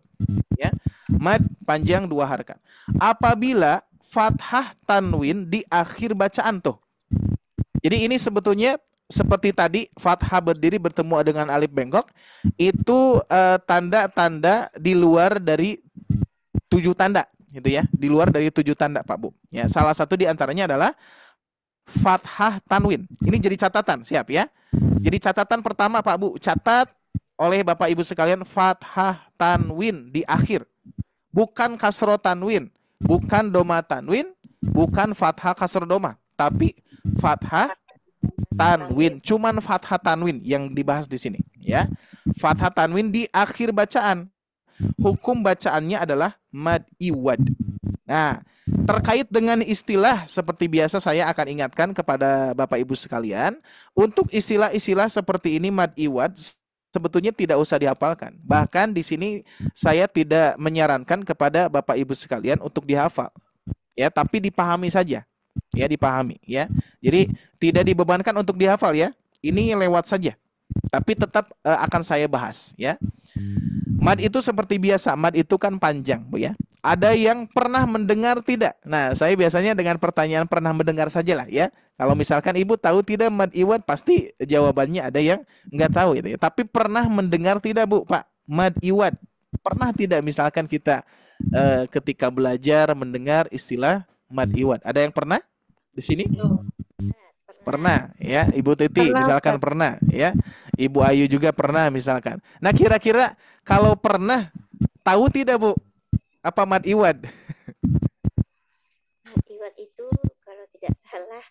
ya. Mad panjang 2 harakat. Apabila fathah tanwin di akhir bacaan tuh. Jadi ini sebetulnya seperti tadi fathah berdiri bertemu dengan alif bengkok, itu tanda-tanda di luar dari 7 tanda, gitu ya. Di luar dari 7 tanda, Pak Bu. Ya, salah satu di antaranya adalah fathah tanwin. Ini jadi catatan, siap ya. Jadi catatan pertama, Pak Bu, catat oleh Bapak Ibu sekalian, fathah tanwin di akhir. Bukan kasro tanwin, bukan doma tanwin, bukan fathah kasro doma, tapi fathah tanwin. Cuman fathah tanwin yang dibahas di sini, ya. Fathah tanwin di akhir bacaan. Hukum bacaannya adalah mad iwad. Nah, terkait dengan istilah seperti biasa saya akan ingatkan kepada Bapak Ibu sekalian, untuk istilah-istilah seperti ini mad iwad sebetulnya tidak usah dihafalkan. Bahkan di sini saya tidak menyarankan kepada Bapak Ibu sekalian untuk dihafal, ya, tapi dipahami saja, ya, dipahami, ya. Jadi tidak dibebankan untuk dihafal, ya. Ini lewat saja, tapi tetap akan saya bahas, ya. Mad itu seperti biasa, mad itu kan panjang, Bu, ya. Ada yang pernah mendengar tidak? Nah, saya biasanya dengan pertanyaan pernah mendengar sajalah, ya. Kalau misalkan Ibu tahu tidak mad iwad, pasti jawabannya ada yang nggak tahu, gitu ya. Tapi pernah mendengar tidak, Bu, Pak, mad iwad? Pernah tidak misalkan kita ketika belajar mendengar istilah mad iwad? Ada yang pernah di sini? Pernah, ya. Ibu Titi misalkan pernah, ya. Ibu Ayu juga pernah misalkan. Nah, kira-kira kalau pernah, tahu tidak, Bu, apa mad iwad? Mad iwad itu kalau tidak salah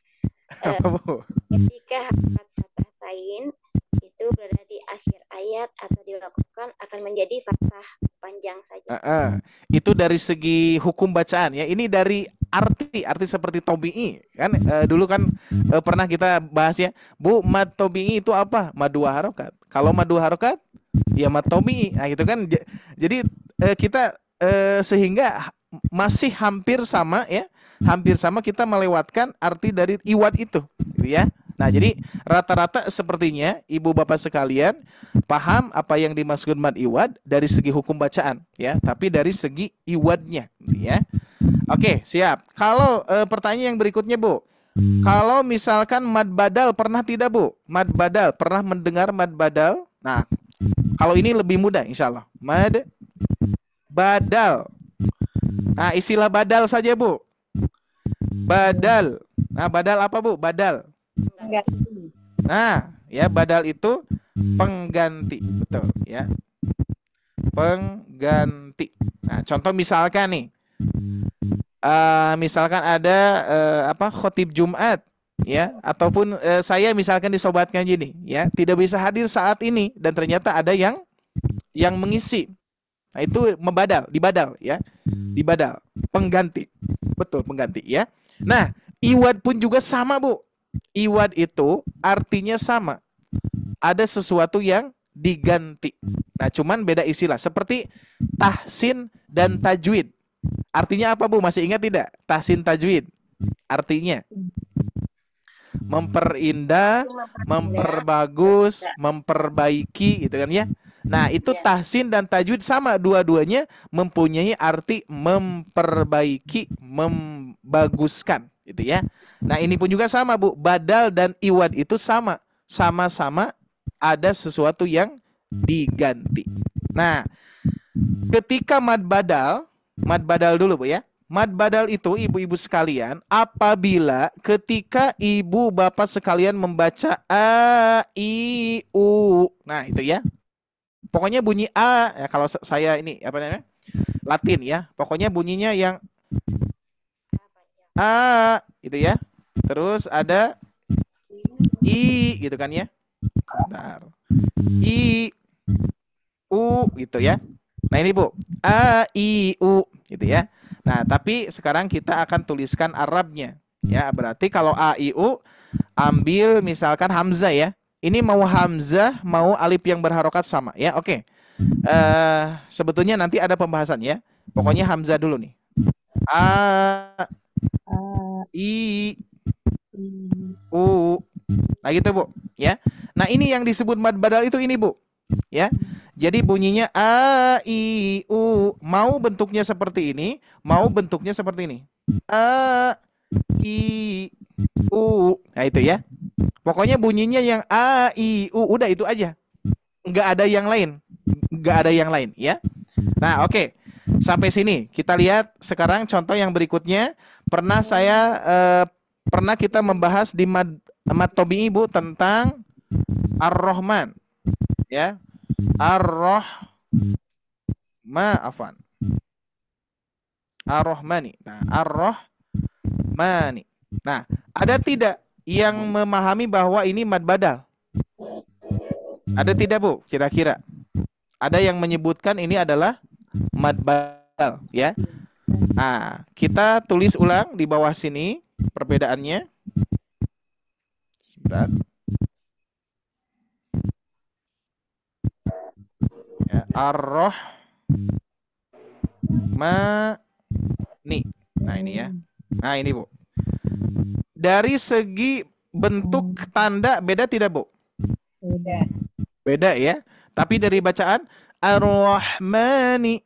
ketika harakat fathah sain itu berada di akhir ayat atau diwakafkan akan menjadi fathah panjang saja. Itu dari segi hukum bacaan, ya. Ini dari arti seperti tobi'i kan, dulu kan pernah kita bahas, ya, Bu, mad tobi'i itu apa? Mad 2 harokat. Kalau mad 2 harokat, ya mad tobi'i. Nah, itu kan jadi kita sehingga masih hampir sama, ya, hampir sama kita melewatkan arti dari iwad itu, gitu ya. Nah, jadi rata-rata sepertinya ibu bapak sekalian paham apa yang dimaksud mad iwad dari segi hukum bacaan, ya, tapi dari segi iwadnya, ya. Oke, siap. Kalau pertanyaan yang berikutnya, Bu. Kalau misalkan mad badal pernah tidak, Bu? Mad badal, pernah mendengar mad badal? Nah, kalau ini lebih mudah insya Allah. Mad badal. Nah, istilah badal saja, Bu. Badal. Nah, badal apa, Bu? Badal. Nah, ya badal itu pengganti. Betul, ya. Pengganti. Nah, contoh misalkan nih. Misalkan ada khotib Jumat, ya, ataupun saya misalkan disobatkan gini, ya, tidak bisa hadir saat ini dan ternyata ada yang mengisi. Nah, itu dibadal, ya. Dibadal, pengganti. Betul, pengganti, ya. Nah, iwad pun juga sama, Bu. Iwad itu artinya sama. Ada sesuatu yang diganti. Nah, cuman beda istilah. Seperti tahsin dan tajwid. Artinya apa, Bu? Masih ingat tidak? Tahsin tajwid. Artinya memperindah, memperbagus, memperbaiki, gitu kan ya. Nah, itu tahsin dan tajwid sama, dua-duanya mempunyai arti memperbaiki, membaguskan, gitu ya. Nah, ini pun juga sama, Bu. Badal dan iwad itu sama. Sama-sama ada sesuatu yang diganti. Nah, ketika mad badal dulu, Bu, ya. Mad badal itu, ibu-ibu sekalian, apabila ketika ibu bapak sekalian membaca a, i, u. Nah, itu ya. Pokoknya bunyi a, ya, kalau saya ini apa namanya? Latin, ya. Pokoknya bunyinya yang a, gitu ya. Terus ada i, gitu kan ya. Bentar. I, u, gitu ya. Nah, ini, Bu, a, i, u, gitu ya. Nah, tapi sekarang kita akan tuliskan Arabnya, ya. Berarti kalau a, i, u, ambil misalkan hamzah, ya. Ini mau hamzah, mau alif yang berharokat sama, ya. Oke. Sebetulnya nanti ada pembahasan, ya. Pokoknya hamzah dulu nih. A, i, u. Nah, gitu, Bu, ya. Nah, ini yang disebut mad badal itu ini, Bu, ya. Jadi bunyinya a, i, u. Mau bentuknya seperti ini, mau bentuknya seperti ini. A, i, u. Nah, itu ya. Pokoknya bunyinya yang a, i, u. Udah itu aja. Nggak ada yang lain. Nggak ada yang lain, ya. Nah, oke. Sampai sini. Kita lihat sekarang contoh yang berikutnya. Pernah kita membahas di mad tabi'i, Bu, tentang Ar-Rahman, ya. Ar-Rahmani. Nah, Ar-Rahmani. Nah, ada tidak yang memahami bahwa ini mad badal? Ada tidak, Bu? Kira-kira ada yang menyebutkan ini adalah mad badal, ya. Nah, kita tulis ulang di bawah sini perbedaannya. Sebentar. Ya, Ar-Rahmani. Nah, ini ya. Nah, ini, Bu. Dari segi bentuk tanda beda tidak, Bu? Beda, ya. Tapi dari bacaan Ar-Rahmani.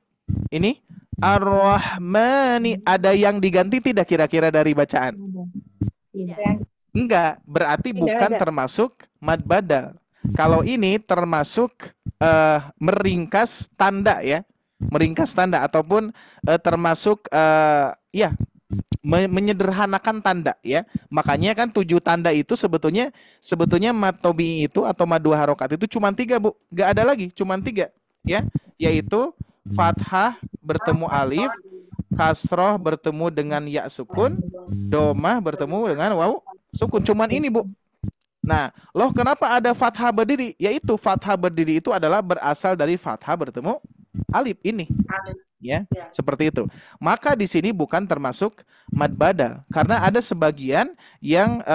Ini Ar-Rahmani, ada yang diganti tidak kira-kira dari bacaan? Enggak, berarti bukan termasuk mad badal. Kalau ini termasuk meringkas tanda, ya. Meringkas tanda ataupun termasuk menyederhanakan tanda, ya. Makanya kan 7 tanda itu sebetulnya mad tabi'i itu atau mad dua harokat itu cuma 3, Bu. Enggak ada lagi, cuma 3, ya. Yaitu fathah bertemu alif, kasroh bertemu dengan ya sukun, domah bertemu dengan waw sukun. Cuman ini, Bu. Nah, loh kenapa ada fathah berdiri? Yaitu fathah berdiri itu adalah berasal dari fathah bertemu alif ini. Ya, seperti itu. Maka di sini bukan termasuk mad badal karena ada sebagian yang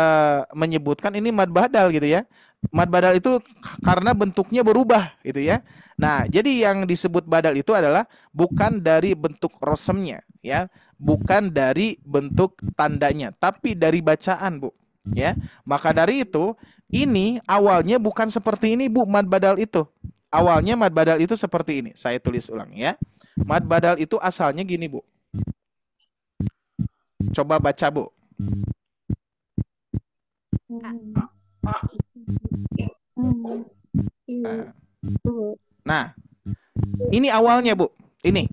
menyebutkan ini mad badal, gitu ya. Mad badal itu karena bentuknya berubah, gitu ya. Nah, jadi yang disebut badal itu adalah bukan dari bentuk rosemnya, ya, bukan dari bentuk tandanya, tapi dari bacaan, Bu. Ya, maka dari itu ini awalnya bukan seperti ini, Bu. Mad badal itu awalnya mad badal itu seperti ini. Saya tulis ulang, ya. Mad badal itu asalnya gini, Bu. Coba baca, Bu. Nah, ini awalnya, Bu. Ini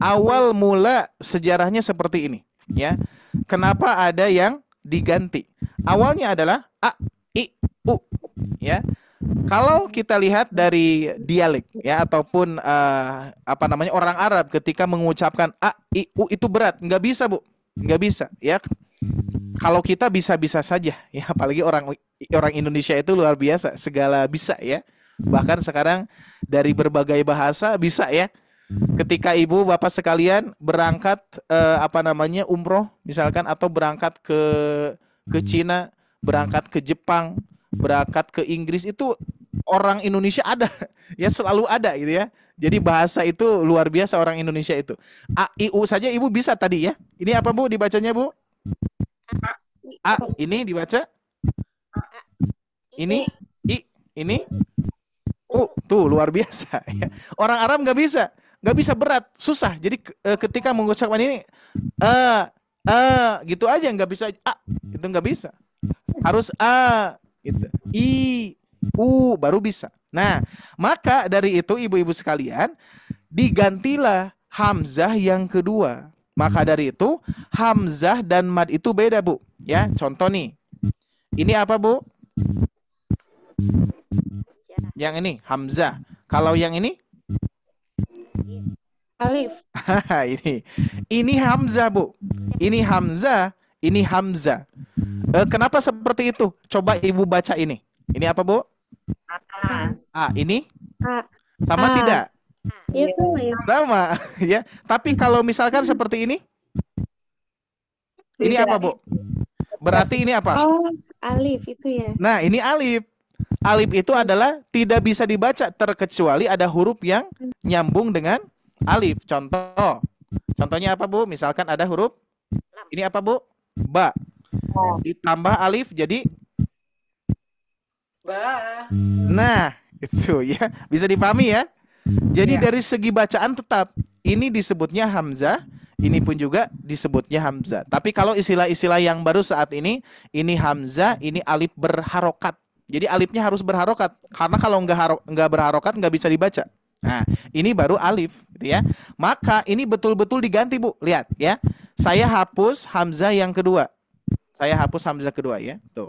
awal mula sejarahnya seperti ini, ya. Kenapa ada yang diganti? Awalnya adalah a, i, u, ya. Kalau kita lihat dari dialek, ya, ataupun apa namanya orang Arab ketika mengucapkan a, i, u itu berat, nggak bisa, Bu, nggak bisa, ya. Kalau kita bisa-bisa saja, ya, apalagi orang Indonesia itu luar biasa, segala bisa, ya. Bahkan sekarang dari berbagai bahasa bisa, ya. Ketika ibu bapak sekalian berangkat apa namanya umroh misalkan, atau berangkat ke Cina, berangkat ke Jepang, berangkat ke Inggris, itu orang Indonesia ada, ya, selalu ada gitu, ya. Jadi bahasa itu luar biasa orang Indonesia itu. A, I, U saja ibu bisa tadi, ya. Ini apa, Bu, dibacanya, Bu? A, ini dibaca. Ini I, ini U, tuh luar biasa, ya. Orang Arab nggak bisa berat, susah. Jadi ketika mengucapkan ini gitu aja, nggak bisa a, itu nggak bisa. Harus a gitu. I, U baru bisa. Nah, maka dari itu ibu-ibu sekalian, digantilah hamzah yang kedua. Maka dari itu hamzah dan mad itu beda, Bu. Ya, contoh nih. Ini apa, Bu? Yang ini hamzah. Kalau yang ini alif. Ini hamzah, Bu. Ini hamzah, ini hamzah. Kenapa seperti itu? Coba ibu baca ini. Ini apa, Bu? A. Ini? A. Sama tidak? Ya, sama, ya. Sama, ya. Tapi kalau misalkan seperti ini? Ini apa, Bu? Berarti ini apa? Oh, alif itu, ya. Nah, ini alif. Alif itu adalah tidak bisa dibaca terkecuali ada huruf yang nyambung dengan alif. Contohnya apa, Bu? Misalkan ada huruf ini apa, Bu? Ba. Ditambah alif jadi ba. Nah, itu, ya. Bisa dipahami, ya. Jadi dari segi bacaan tetap ini disebutnya hamzah, ini pun juga disebutnya hamzah. Tapi kalau istilah-istilah yang baru saat ini hamzah, ini alif berharokat. Jadi alifnya harus berharokat, karena kalau nggak berharokat nggak bisa dibaca. Nah, ini baru alif, gitu, ya. Maka ini betul-betul diganti, Bu. Lihat, ya. Saya hapus hamzah yang kedua. Ya. Tuh.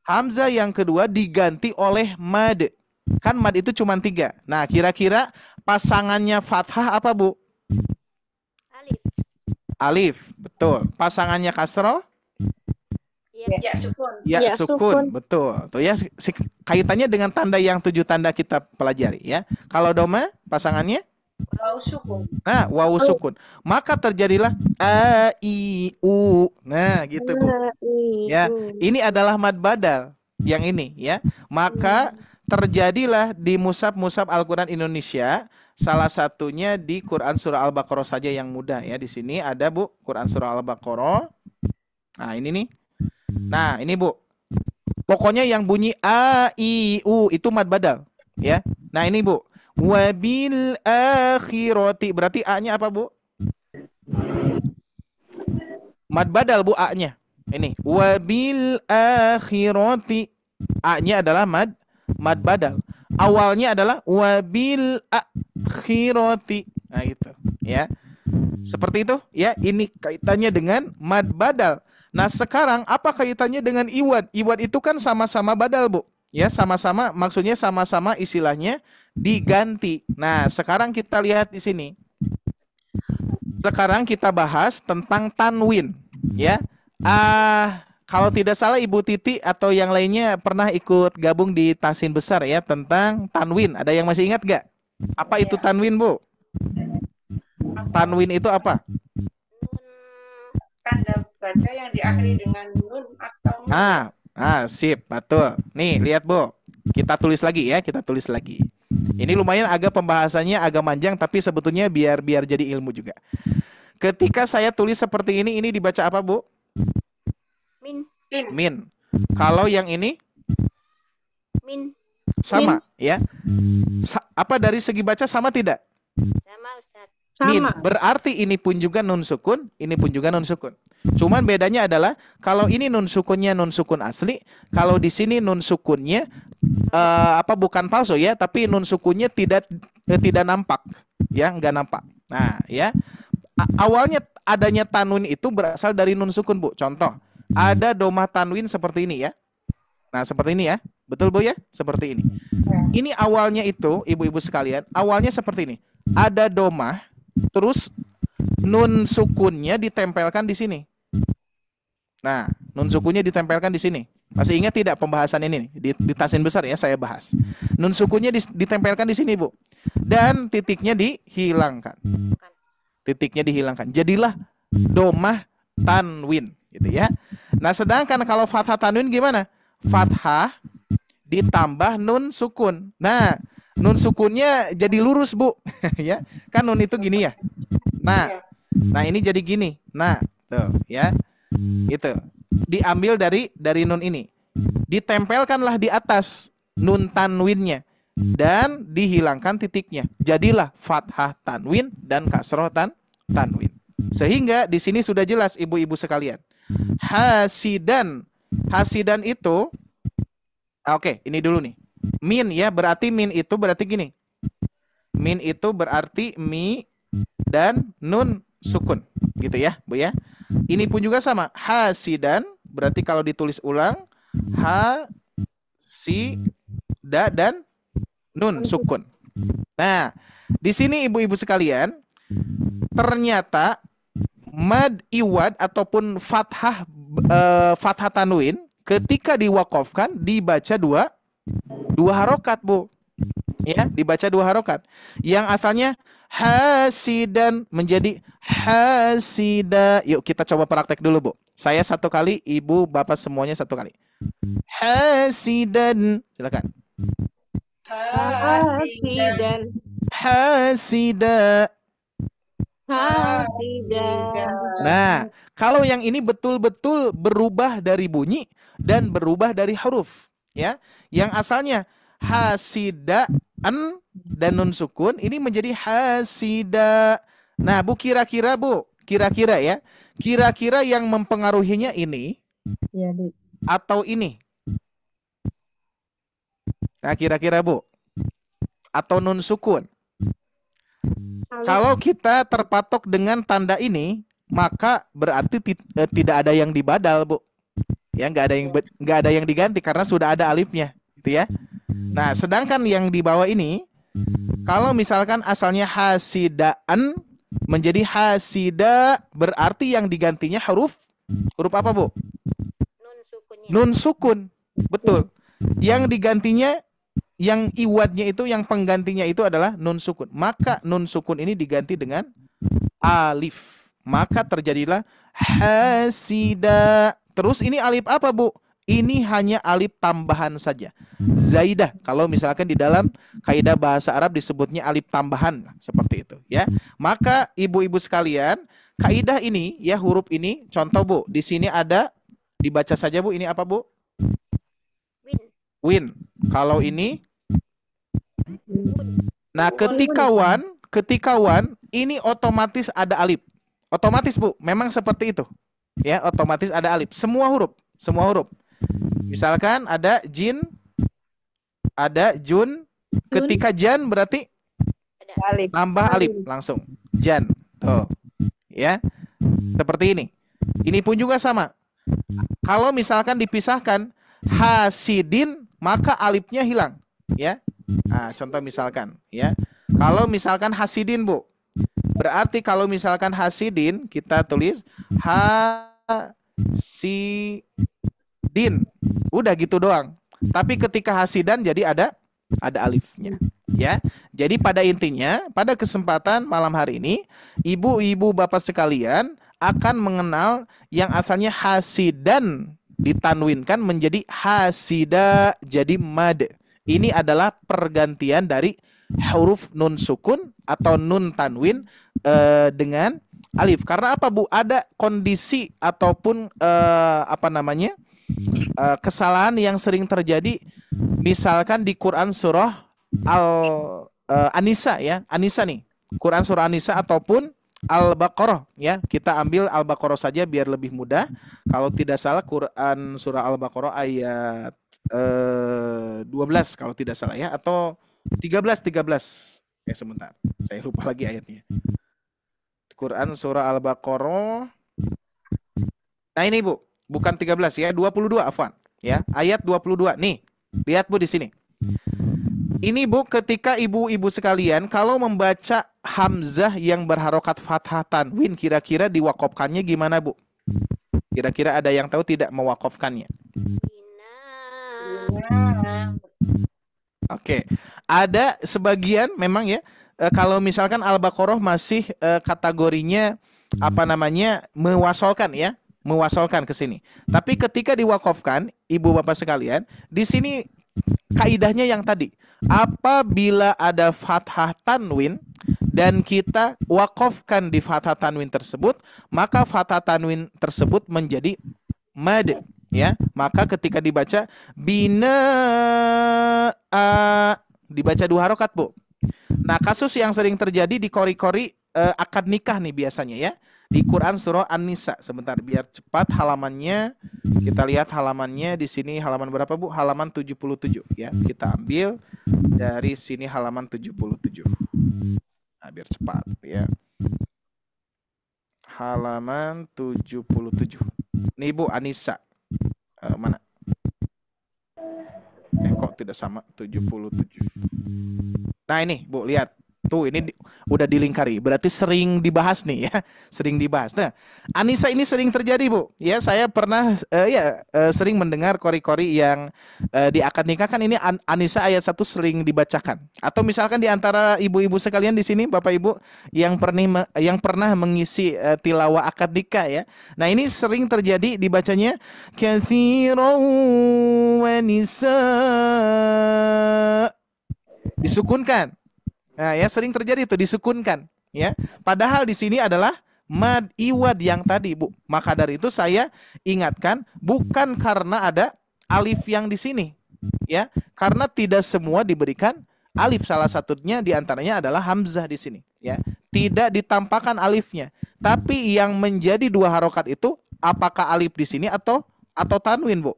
Hamzah yang kedua diganti oleh mad. Kan mad itu cuma 3. Nah, kira-kira pasangannya fathah apa, Bu? Alif. Betul. Pasangannya kasroh? Ya, sukun. Ya, sukun. Betul. Tuh, ya, kaitannya dengan tanda yang 7 tanda kita pelajari, ya. Kalau doma pasangannya Waw sukun. Nah, waw sukun. Maka terjadilah a, i, u. Nah, gitu, Bu. Ya, ini adalah mad badal yang ini, ya. Maka terjadilah di mushaf Al-Qur'an Indonesia, salah satunya di Quran surah Al-Baqarah saja yang mudah, ya. Di sini ada, Bu, Quran surah Al-Baqarah. Nah, ini nih. Nah, ini, Bu. Pokoknya yang bunyi a, i, u itu mad badal, ya. Nah, ini, Bu. Wabil akhirati, berarti a-nya apa, Bu? Mad badal, Bu, a-nya. Ini wabil akhirati, a-nya adalah mad badal. Awalnya adalah wabil akhirati. Nah, gitu, ya. Seperti itu, ya. Ini kaitannya dengan mad badal. Nah, sekarang apa kaitannya dengan iwad? Iwad itu kan sama-sama badal, Bu. Ya, sama-sama, maksudnya sama-sama istilahnya diganti. Nah, sekarang kita lihat di sini. Sekarang kita bahas tentang tanwin, ya. Kalau tidak salah Ibu Titi atau yang lainnya pernah ikut gabung di Tasin Besar, ya, tentang tanwin. Ada yang masih ingat gak? Apa itu tanwin, Bu? Tanwin itu apa? Tanda baca yang diakhiri dengan nun atau nun. Sip, betul. Nih, lihat, Bu. Kita tulis lagi, ya, kita tulis lagi. Ini lumayan agak pembahasannya agak manjang, tapi sebetulnya biar jadi ilmu juga. Ketika saya tulis seperti ini dibaca apa, Bu? Min. Kalau yang ini? Min. Sama, ya. Apa dari segi baca sama tidak? Sama, Ustaz. Min. Sama. Berarti ini pun juga nun sukun, ini pun juga nun sukun. Cuman bedanya adalah kalau ini nun sukunnya nun sukun asli, kalau di sini nun sukunnya bukan palsu ya, tapi nun sukunnya tidak nampak, ya, nggak nampak. Nah, ya. Awalnya adanya tanwin itu berasal dari nun sukun, Bu. Contoh, ada domah tanwin seperti ini ya. Nah, seperti ini ya. Betul, Bu ya? Seperti ini. Ini awalnya itu, ibu-ibu sekalian, awalnya seperti ini. Ada domah, terus nun sukunnya ditempelkan di sini. Nah, nun sukunnya ditempelkan di sini. Masih ingat tidak pembahasan ini? Di tasin besar ya saya bahas. Nun sukunnya ditempelkan di sini, Bu. Dan titiknya dihilangkan. Titiknya dihilangkan. Jadilah domah tanwin, gitu ya. Nah, sedangkan kalau fathah tanwin gimana? Fathah ditambah nun sukun. Nah, nun sukunnya jadi lurus, Bu. Ya. Kan nun itu gini ya. Nah, ini jadi gini. Nah, tuh ya. Itu. Diambil dari nun ini. Ditempelkanlah di atas nun tanwinnya dan dihilangkan titiknya. Jadilah fathah tanwin dan kasroh tanwin. Sehingga di sini sudah jelas ibu-ibu sekalian. Hasidan. Hasidan itu oke, ini dulu nih. Min ya, berarti min itu berarti gini. Min itu berarti mi dan nun sukun, gitu ya, Bu ya. Ini pun juga sama. Hasidan berarti kalau ditulis ulang ha-si-da dan nun sukun. Nah, di sini ibu-ibu sekalian, ternyata mad iwad ataupun fathah tanwin ketika diwakofkan dibaca dua harokat, Bu. Ya, dibaca 2 harokat. Yang asalnya hasidan menjadi hasida. Yuk kita coba praktek dulu, Bu. Saya 1 kali, ibu bapak semuanya 1 kali. Hasidan. Silakan. Hasidan. Hasida. Hasidan. Nah, kalau yang ini betul-betul berubah dari bunyi dan berubah dari huruf, ya. Yang asalnya hasidaan dan nun sukun ini menjadi hasida. Nah, Bu, kira-kira Bu, kira-kira ya, kira-kira yang mempengaruhinya ini Ya, Bu. atau ini? Nah, kira-kira Bu, atau nun sukun? Kalau kita terpatok dengan tanda ini, maka berarti tidak ada yang dibadal, Bu. Ya, nggak ada yang diganti karena sudah ada alifnya, gitu ya. Nah, sedangkan yang di bawah ini, kalau misalkan asalnya hasidaan menjadi hasida, berarti yang digantinya huruf apa, Bu? Nun sukun. Betul. Yang digantinya, yang iwadnya itu, yang penggantinya itu adalah nun sukun. Maka nun sukun ini diganti dengan alif. Maka terjadilah hasida. Terus ini alif apa, Bu? Ini hanya alif tambahan saja. Zaidah. Kalau misalkan di dalam kaidah bahasa Arab disebutnya alif tambahan. Seperti itu, ya. Maka ibu-ibu sekalian, kaidah ini, ya, huruf ini, contoh, Bu. Di sini ada, dibaca saja, Bu. Ini apa, Bu? Win. Kalau ini, nah, ketika wan, ini otomatis ada alif. Otomatis, Bu. Memang seperti itu. Ya, otomatis ada alif. Semua huruf. Misalkan ada jin, ada jun. Ketika jan berarti tambah alif langsung. Jan. Tuh. Ya. Seperti ini. Ini pun juga sama. Kalau misalkan dipisahkan hasidin, maka alifnya hilang, ya. Nah, contoh misalkan, ya. Kalau misalkan hasidin, Bu. Berarti kalau misalkan hasidin kita tulis hasidin. Udah gitu doang. Tapi ketika hasidan jadi ada alifnya, ya. Jadi pada intinya, pada kesempatan malam hari ini, ibu-ibu bapak sekalian akan mengenal yang asalnya hasidan ditanwinkan menjadi hasida, jadi mad. Ini adalah pergantian dari huruf nun sukun atau nun tanwin dengan alif. Karena apa, Bu? Ada kondisi ataupun kesalahan yang sering terjadi. Misalkan di Quran surah An-Nisa, ya. An-Nisa nih. Quran surah An-Nisa ataupun Al-Baqarah ya. Kita ambil Al-Baqarah saja biar lebih mudah. Kalau tidak salah Quran surah Al-Baqarah ayat 12 kalau tidak salah ya, atau 13. Sebentar. Saya lupa lagi ayatnya. Quran surah Al-Baqarah. Nah ini Bu, bukan 13 ya, 22 afwan. Ya, ayat 22. Nih, lihat Bu di sini. Ini Bu, ketika ibu-ibu sekalian kalau membaca hamzah yang berharokat fathah tanwin, kira-kira diwakofkannya gimana Bu? Kira-kira ada yang tahu tidak mewakofkannya? Oke, ada sebagian memang ya. Kalau misalkan Al-Baqarah masih kategorinya apa namanya mewasolkan ya, mewasolkan ke sini. Tapi ketika diwakofkan, ibu bapak sekalian, di sini kaidahnya yang tadi, apabila ada fathah tanwin dan kita wakofkan di fathah tanwin tersebut, maka fathah tanwin tersebut menjadi mad ya. Maka ketika dibaca bina dibaca 2 harokat Bu. Nah, kasus yang sering terjadi di kori-kori akad nikah nih biasanya ya, di Quran surah An-Nisa. Sebentar biar cepat halamannya. Kita lihat halamannya di sini halaman berapa Bu? Halaman 77 ya. Kita ambil dari sini halaman 77. Nah, biar cepat ya. Halaman 77. Nih Bu, An-Nisa. Mana? Kok tidak sama 77. Nah ini Bu, lihat. Tuh ini udah dilingkari, berarti sering dibahas nih ya, sering dibahas. Nah, An-Nisa ini sering terjadi Bu. Ya, saya pernah sering mendengar kori-kori yang di akad nikah kan ini An-Nisa ayat 1 sering dibacakan. Atau misalkan di antara ibu-ibu sekalian di sini, Bapak Ibu yang pernah mengisi tilawah akad nikah ya. Nah, ini sering terjadi dibacanya katsiran wa nisa, disukunkan. Nah, ya sering terjadi itu disukunkan, ya. Padahal di sini adalah mad iwad yang tadi, Bu. Maka dari itu saya ingatkan bukan karena ada alif yang di sini, ya. Karena tidak semua diberikan alif. Salah satunya diantaranya adalah hamzah di sini, ya. Tidak ditampakkan alifnya. Tapi yang menjadi 2 harokat itu apakah alif di sini atau tanwin, Bu?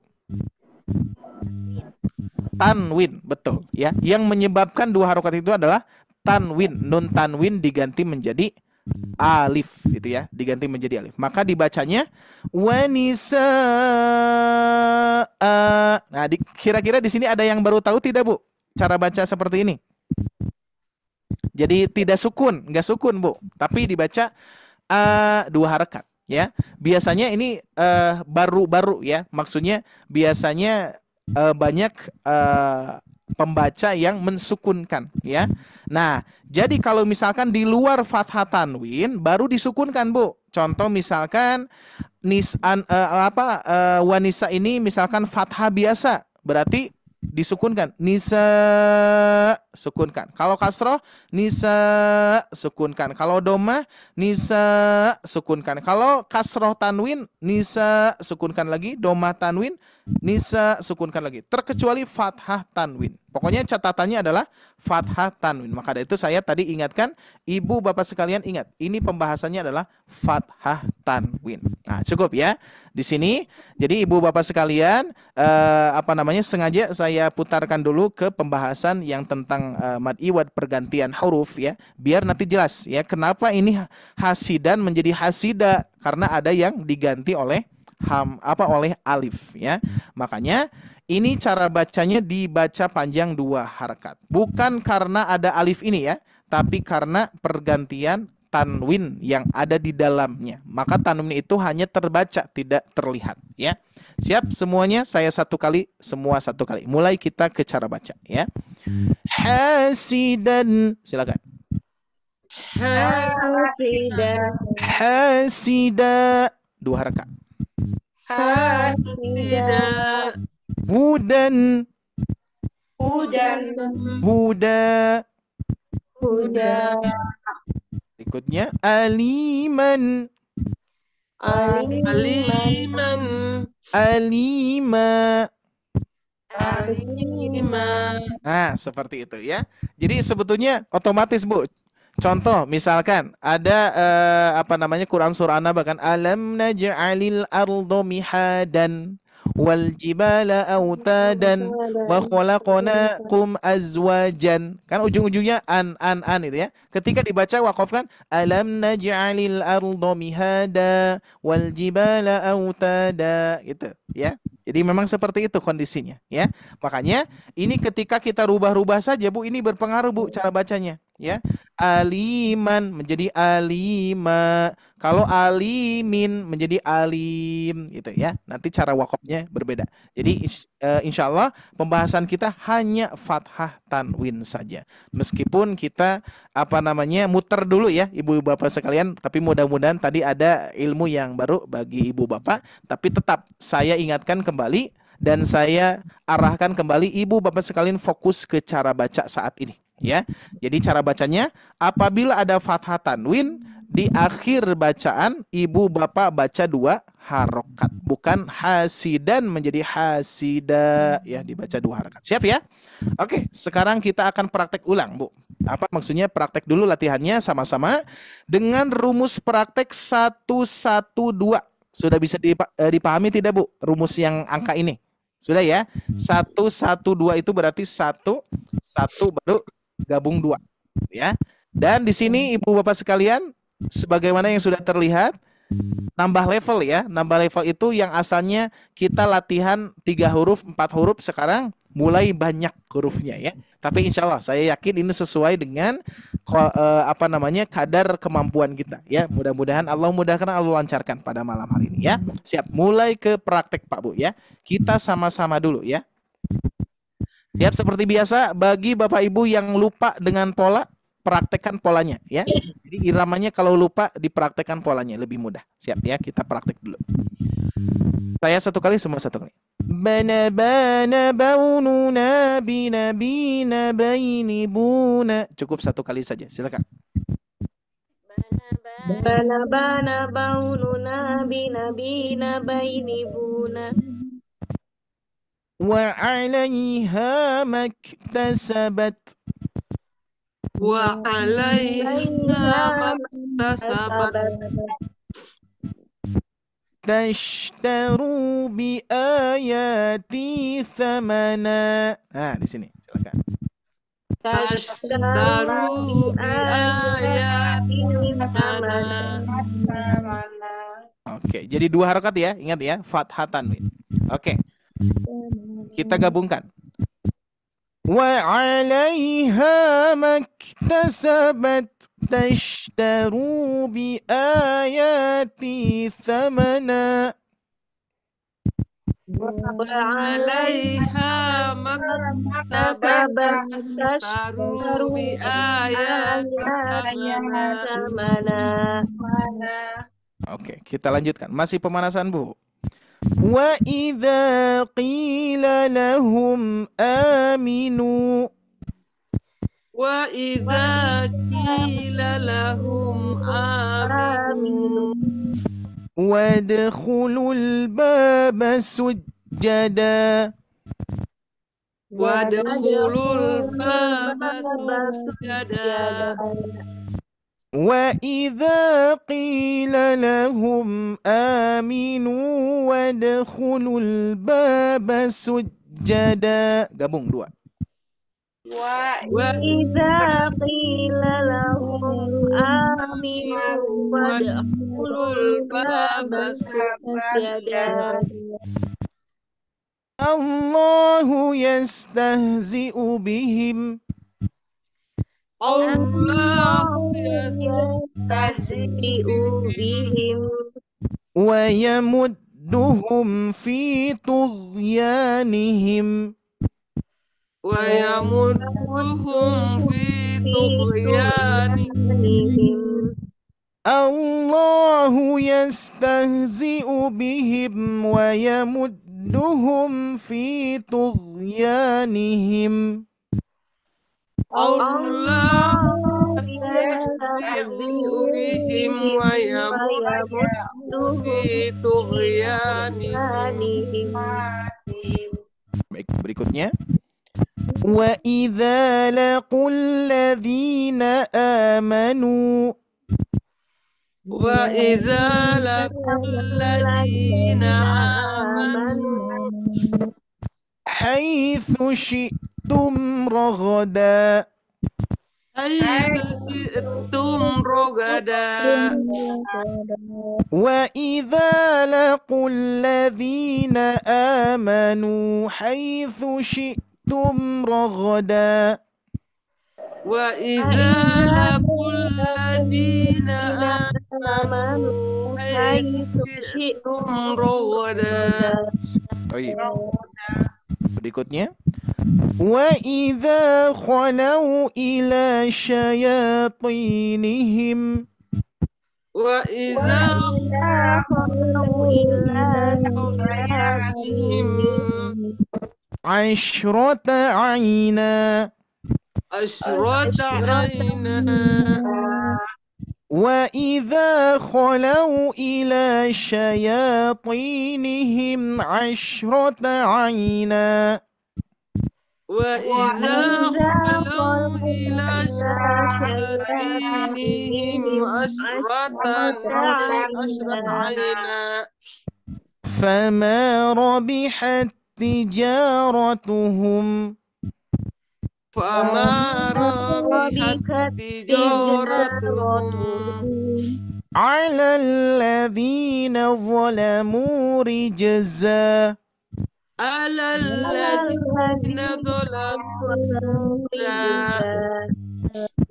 Tanwin, betul, ya. Yang menyebabkan 2 harokat itu adalah tanwin, nun tanwin diganti menjadi alif, itu ya, diganti menjadi alif. Maka dibacanya wanisa. Nah, kira-kira di sini ada yang baru tahu tidak Bu? Cara baca seperti ini. Jadi tidak sukun, nggak sukun Bu, tapi dibaca 2 harokat, ya. Biasanya ini baru-baru ya, maksudnya biasanya banyak pembaca yang mensukunkan ya. Nah, jadi kalau misalkan di luar fathah tanwin baru disukunkan Bu. Contoh misalkan wanisa ini misalkan fathah biasa, berarti disukunkan. Nisa sukunkan. Kalau kasroh nisa sukunkan. Kalau domah nisa sukunkan. Kalau kasroh tanwin nisa sukunkan lagi. Domah tanwin nisa sukunkan lagi. Terkecuali fathah tanwin. Pokoknya catatannya adalah fathah tanwin. Maka dari itu saya tadi ingatkan, ibu bapak sekalian ingat, ini pembahasannya adalah fathah tanwin. Nah, cukup ya di sini. Jadi ibu bapak sekalian, sengaja saya putarkan dulu ke pembahasan yang tentang mad iwad, pergantian huruf ya, biar nanti jelas ya kenapa ini hasidan menjadi hasida, karena ada yang diganti oleh oleh alif ya. Makanya ini cara bacanya dibaca panjang 2 harakat. Bukan karena ada alif ini ya, tapi karena pergantian tanwin yang ada di dalamnya. Maka tanwin itu hanya terbaca, tidak terlihat ya. Siap semuanya? Saya 1 kali, semua 1 kali. Mulai kita ke cara baca ya. Hasidan, silakan. Hasida 2 harakat. Hasida. Hudan. Huda. Berikutnya aliman. Alima. Nah, seperti itu ya. Jadi sebetulnya otomatis Bu. Contoh, misalkan ada apa namanya Quran surah An-Naba kan, alam naj'alil arda mihadan wal jibala autadan wa khalaqnakum azwajan. Kan ujung-ujungnya an itu ya. Ketika dibaca waqaf kan, alam naj'alil arda mihada wal jibala autada gitu ya. Jadi memang seperti itu kondisinya ya. Makanya ini ketika kita rubah-rubah saja Bu, ini berpengaruh Bu cara bacanya ya. Aliman menjadi alima. Kalau alimin menjadi alim gitu ya. Nanti cara wakafnya berbeda. Jadi insya Allah pembahasan kita hanya fathah tanwin saja. Meskipun kita apa namanya muter dulu ya ibu bapak sekalian. Tapi mudah-mudahan tadi ada ilmu yang baru bagi ibu bapak. Tapi tetap saya ingatkan kembali dan saya arahkan kembali ibu bapak sekalian fokus ke cara baca saat ini. Ya, jadi cara bacanya apabila ada fathah tanwin di akhir bacaan ibu bapak baca 2 harokat, bukan hasidan menjadi hasida ya, dibaca 2 harokat. Siap ya? Oke, sekarang kita akan praktek ulang Bu. Apa maksudnya praktek dulu latihannya sama-sama dengan rumus praktek 112. Sudah bisa dipahami tidak Bu rumus yang angka ini? Sudah ya? 112 itu berarti 1 baru gabung 2 ya. Dan di sini ibu bapak sekalian sebagaimana yang sudah terlihat nambah level ya. Nambah level itu yang asalnya kita latihan 3 huruf 4 huruf, sekarang mulai banyak hurufnya ya. Tapi insya Allah saya yakin ini sesuai dengan apa namanya kadar kemampuan kita ya. Mudah-mudahan Allah mudahkan, Allah lancarkan pada malam hari ini ya. Siap, mulai ke praktek Pak Bu ya. Kita sama-sama dulu ya. Siap, seperti biasa bagi Bapak Ibu yang lupa dengan pola, praktekkan polanya ya. Jadi iramanya kalau lupa dipraktekkan polanya lebih mudah. Siap ya, kita praktek dulu. Saya 1 kali, semua 1 kali. Bana bana baununa bina bina baini buna. Cukup 1 kali saja, silakan. Bana bana baununa bina bina baini buna. وعليها ما اكتسبت وعليها ما اكتسبت تشتروا بآياتي ثمنا. Nah, di sini silakan. تشتروا بآياتي ثمنا. Oke, jadi 2 harokat ya, ingat ya, fathah tanwin. Oke. Kita gabungkan. Wa 'alaiha maktasabat tashtaru bi ayati thamana. Wa 'alaiha maktasabat tashtaru bi ayati thamana. Oke, kita lanjutkan. Masih pemanasan Bu. Wa idza qila lahum aminu. Wa idza qila lahum aminu. Wadkhulul baba sujjada. Wadkhulul baba sujjada. وَإِذَا قِيلَ لَهُمْ آمِنُوا وَادْخُلُوا الْبَابَ سُجَّدًا. Gabung 2. وَإِذَا قِيلَ لَهُمْ آمِنُوا وَادْخُلُوا الْبَابَ سُجَّدًا. اللَّهُ يَسْتَهْزِئُ بِهِمْ. Allah yastahzi'u bihim wa yamudduhum fi tughyanihim. Wa yamudduhum fi tughyanihim. Allahu yastahzi'u bihim wa yamudduhum fi tughyanihim. Allah yastahzi'u bihim wa yamudduhum fi tughyanihim. Baik, berikutnya. وإذا لقوا الذين آمنوا وإذا لقوا الذين آمنوا حيث شئتم رغدا حيث شئتم رغدا وإذا لقوا الذين آمنوا حيث شئتم رغدا وإذا لقوا الذين آمنوا حيث شئتم رغدا طيب. Berikutnya وَإِذَا خَلَوْا إِلَى شَيَاطِينِهِمْ وإذا خلوا إلى شياطينهم عَشْرَةَ عَيْنًا أشرة عينا وَإِذَا خَلَوْا إِلَى شَيَاطِينِهِمْ عَشْرَةَ عَيْنًا وإذا خلوا إلى شياطينهم عشرة عينا فَمَا رَبِحَتْ تِجَارَتُهُمْ فما ربحت تجارتهم عَلَى الَّذِينَ ظَلَمُوا رِجْزًا على الذين ظلموا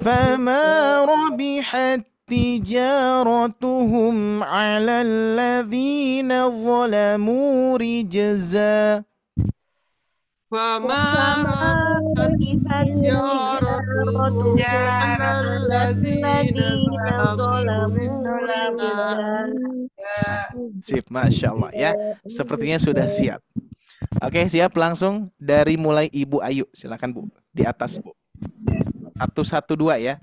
فما ربحت تجارتهم على الذين ظلموا رجزا فما ربحت تجارتهم على الذين ظلموا Sip, Masya Allah ya. Sepertinya sudah siap. Oke, siap, langsung dari mulai Ibu Ayu. Silakan Bu, di atas Bu. 112 ya.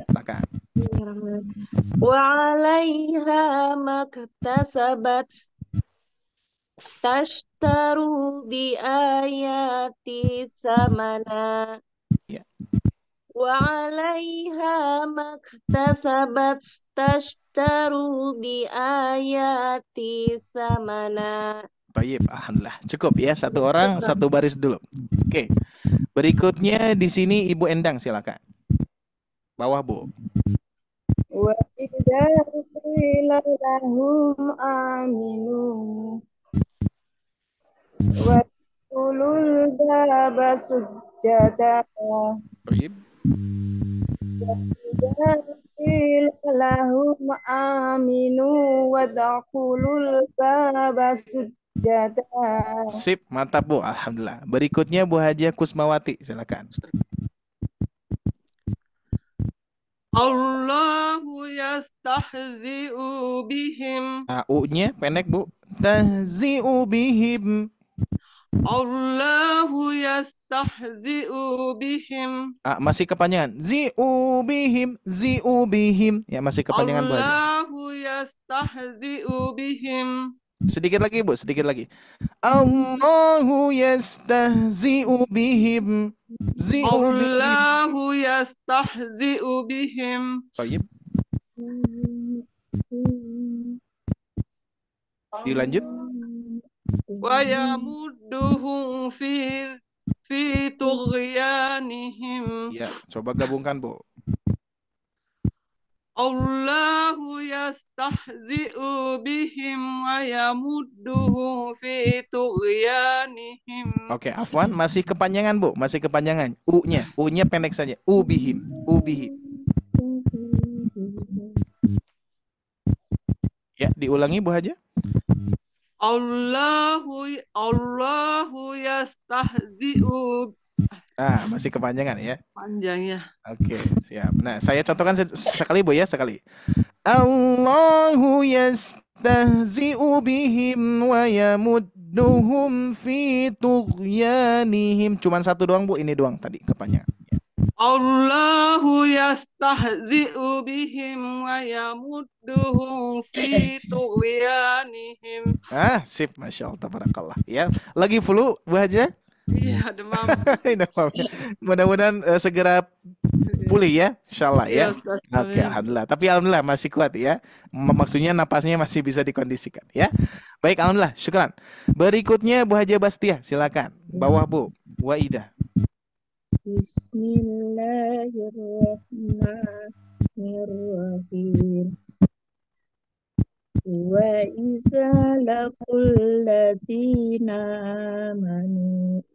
Silakan. وعليها ما اكتسبت تشتروا بآياتي ثمنا Ya. وعليها ما اكتسبت تشتروا بآياتي ثمنا. Baik, alhamdulillah. Cukup ya, satu orang satu baris dulu. Oke. Berikutnya di sini Ibu Endang, silakan. Bawah Bu. Wa idza qila lahum aminu wa qulul baba sujjada Baik. wa idza qila lahum aminu wa dakhulul baba sujjada. Sip, mantap Bu, alhamdulillah. Berikutnya Bu Haja Kusmawati, silakan. Allahu yastahzi'u bihim U-nya pendek Bu. Tahzi'u bihim. Allahu yastahzi'u bihim Masih kepanjangan. Zi'u bihim, zi'u bihim. Ya, masih kepanjangan Bu Haja. Allahu yastahzi'u bihim Sedikit lagi Bu, sedikit lagi. Allahu yastahzi'u bihim. Zi'u bihim. Allahu yastahzi'u bihim Baik. Dilanjut. wa yamudduhum fi tughyanihim Ya, coba gabungkan Bu. Allahu yastahzi'u bihim wa yamudduhum fi tughyanihim. Oke, afwan, masih kepanjangan Bu, masih kepanjangan. U-nya pendek saja. Ubihim, ubihim. Ya, diulangi Bu Haja. Allahu yastahzi'u. Masih kepanjangan ya. Panjangnya. Oke, siap. Nah, saya contohkan sekali Bu ya, sekali. Allahu yastahzi'u bihim wa yamudduhum fi tughyanihim. Cuman satu doang Bu, ini doang tadi kepanjangan. Allahu yastahzi'u bihim wa yamudduhum fi tughyanihim. Sip, Masya Allah, tabarakallah. Ya, lagi full Bu Haja. Iya, demam. Mudah-mudahan segera pulih ya, insyaallah Iya, ya. Ustaz. Oke, Amin. alhamdulillah. Tapi alhamdulillah masih kuat ya. Maksudnya napasnya masih bisa dikondisikan ya. Baik, alhamdulillah. Syukran. Berikutnya Bu Haja Bastia, silakan. Bawah Bu. Waidah. Bismillahirrahmanirrahim. Wa idza laqul ladzina amanu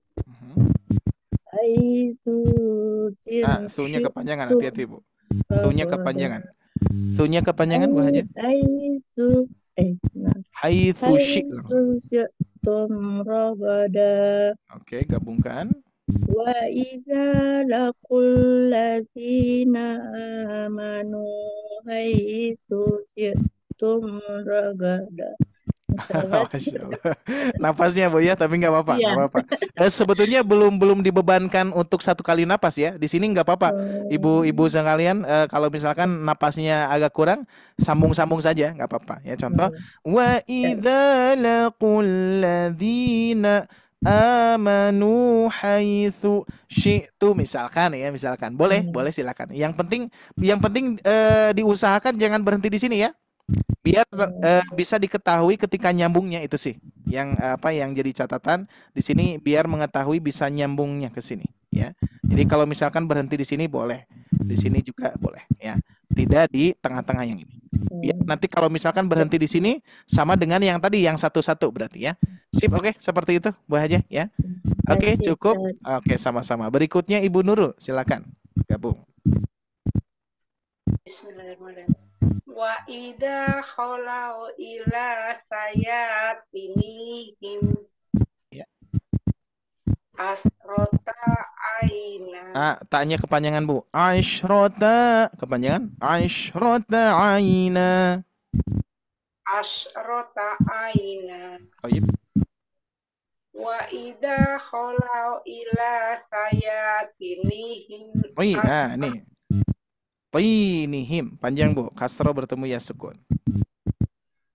aitu Sunya kepanjangan, hati-hati Bu. Sunya kepanjangan. Sunya kepanjangan Bu Haja. aitu Haitsu langsung. syi'tum ragada. Oke, gabungkan. Wa idza laqul ladzina amanu aitu syi'tum ragada. Masya Allah. Napasnya Bu ya, tapi nggak apa-apa, Iya. nggak apa-apa. Sebetulnya belum dibebankan untuk satu kali napas ya. Di sini nggak apa-apa. Ibu-ibu sekalian, kalau misalkan napasnya agak kurang, sambung-sambung saja, nggak apa-apa. Ya contoh, wa idza laqul ladzina amanu haitsu syi'tu, misalkan ya, misalkan. Boleh silakan. Yang penting diusahakan jangan berhenti di sini ya. Biar bisa diketahui ketika nyambungnya, itu sih yang jadi catatan di sini, biar mengetahui bisa nyambungnya ke sini ya. Jadi kalau misalkan berhenti di sini boleh, di sini juga boleh ya, tidak di tengah-tengah yang ini ya. Nanti kalau misalkan berhenti di sini sama dengan yang tadi, yang satu-satu berarti ya. Sip, oke, seperti itu Bu Haja ya. Oke, cukup. Oke, sama-sama. Berikutnya Ibu Nurul, silakan gabung. Bismillahirrahmanirrahim. Wa idza khalau ila sayatinihim asrota aina. Tanya kepanjangan Bu. Asyrota, kepanjangan asyrota aina. Asrota aina. Baik. Wa idza khalau ila sayatinihim. Nih. Painihim, panjang Bu, kasro bertemu ya sukun.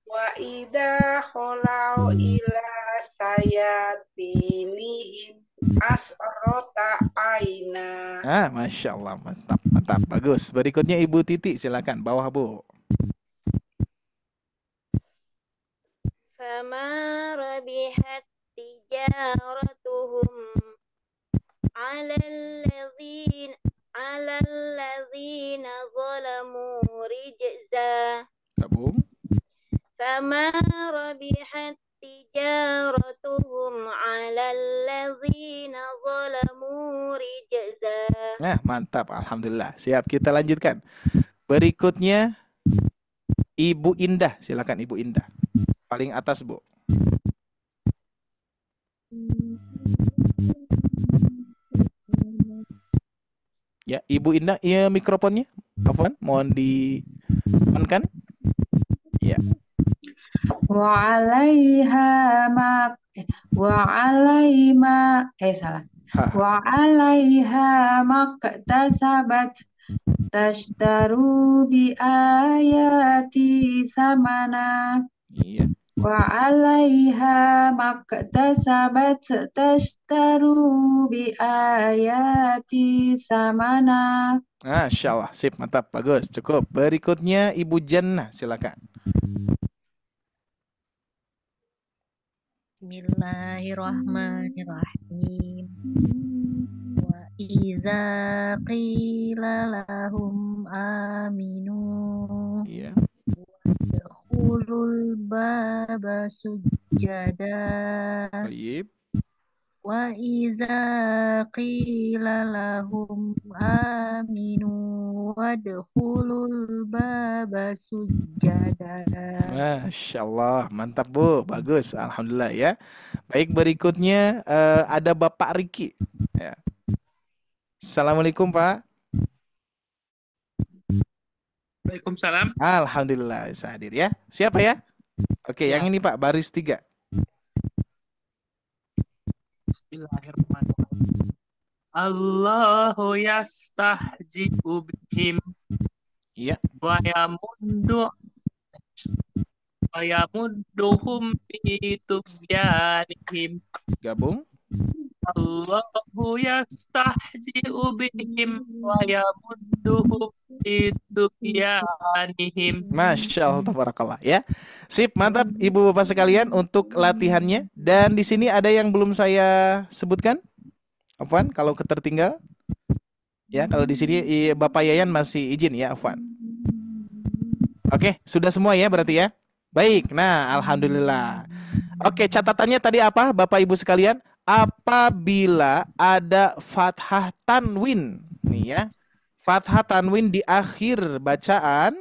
Wa idza khalau ila sayatinihim asrota aina. Masya Allah, mantap, bagus. Berikutnya Ibu Titi, silakan, bawah Bu. Fama rabihat tijaratuhum alal ladzina zalamu rijza. Gabung. Fama rabihat tijaratuhum alal ladzina zalamu rijza. Mantap, alhamdulillah. Siap, kita lanjutkan. Berikutnya Ibu Indah, silakan Ibu Indah. Paling atas Bu. Ya, Ibu Indah, ya mikrofonnya, Afwan, mohon di-on-kan. Ya. Wa alaiha maktasabat tashtaru bi ayati samana. Iya. Wa alaiha maktasabat tashtaru bi ayati samana. Masya Allah, sip, mantap, bagus, cukup. Berikutnya Ibu Jannah, silakan. Bismillahirrahmanirrahim. Wa iza qila lahum aminu. Iya. Wadkhulul baba sujada. Baik. Wa iza qila lahum aminu wadkhulul baba sujada. Masya Allah, mantap Bu, bagus, alhamdulillah ya. Baik, berikutnya ada Bapak Riki ya. Assalamualaikum Pak. Waalaikumsalam. Alhamdulillah bisa hadir ya. Siapa ya? Oke, yang ini Pak, baris 3. Bismillahirrahmanirrahim. Allahu yastahzi'u bihim. Iya. Wa yamudduhum fi tughyanihim. Gabung. Allahu yastahzi'u bihim wa yamudduhum fi tughyanihim. Masya Allah, tabarakallah ya. Sip, mantap Ibu Bapak sekalian untuk latihannya. Dan di sini ada yang belum saya sebutkan. Afwan, kalau ketertinggal. Ya, kalau di sini Bapak Yayan masih izin ya, Afwan. Oke, sudah semua ya berarti ya. Baik, nah alhamdulillah. Oke, catatannya tadi apa Bapak Ibu sekalian? Apabila ada fathah tanwin, nih ya, fathah tanwin di akhir bacaan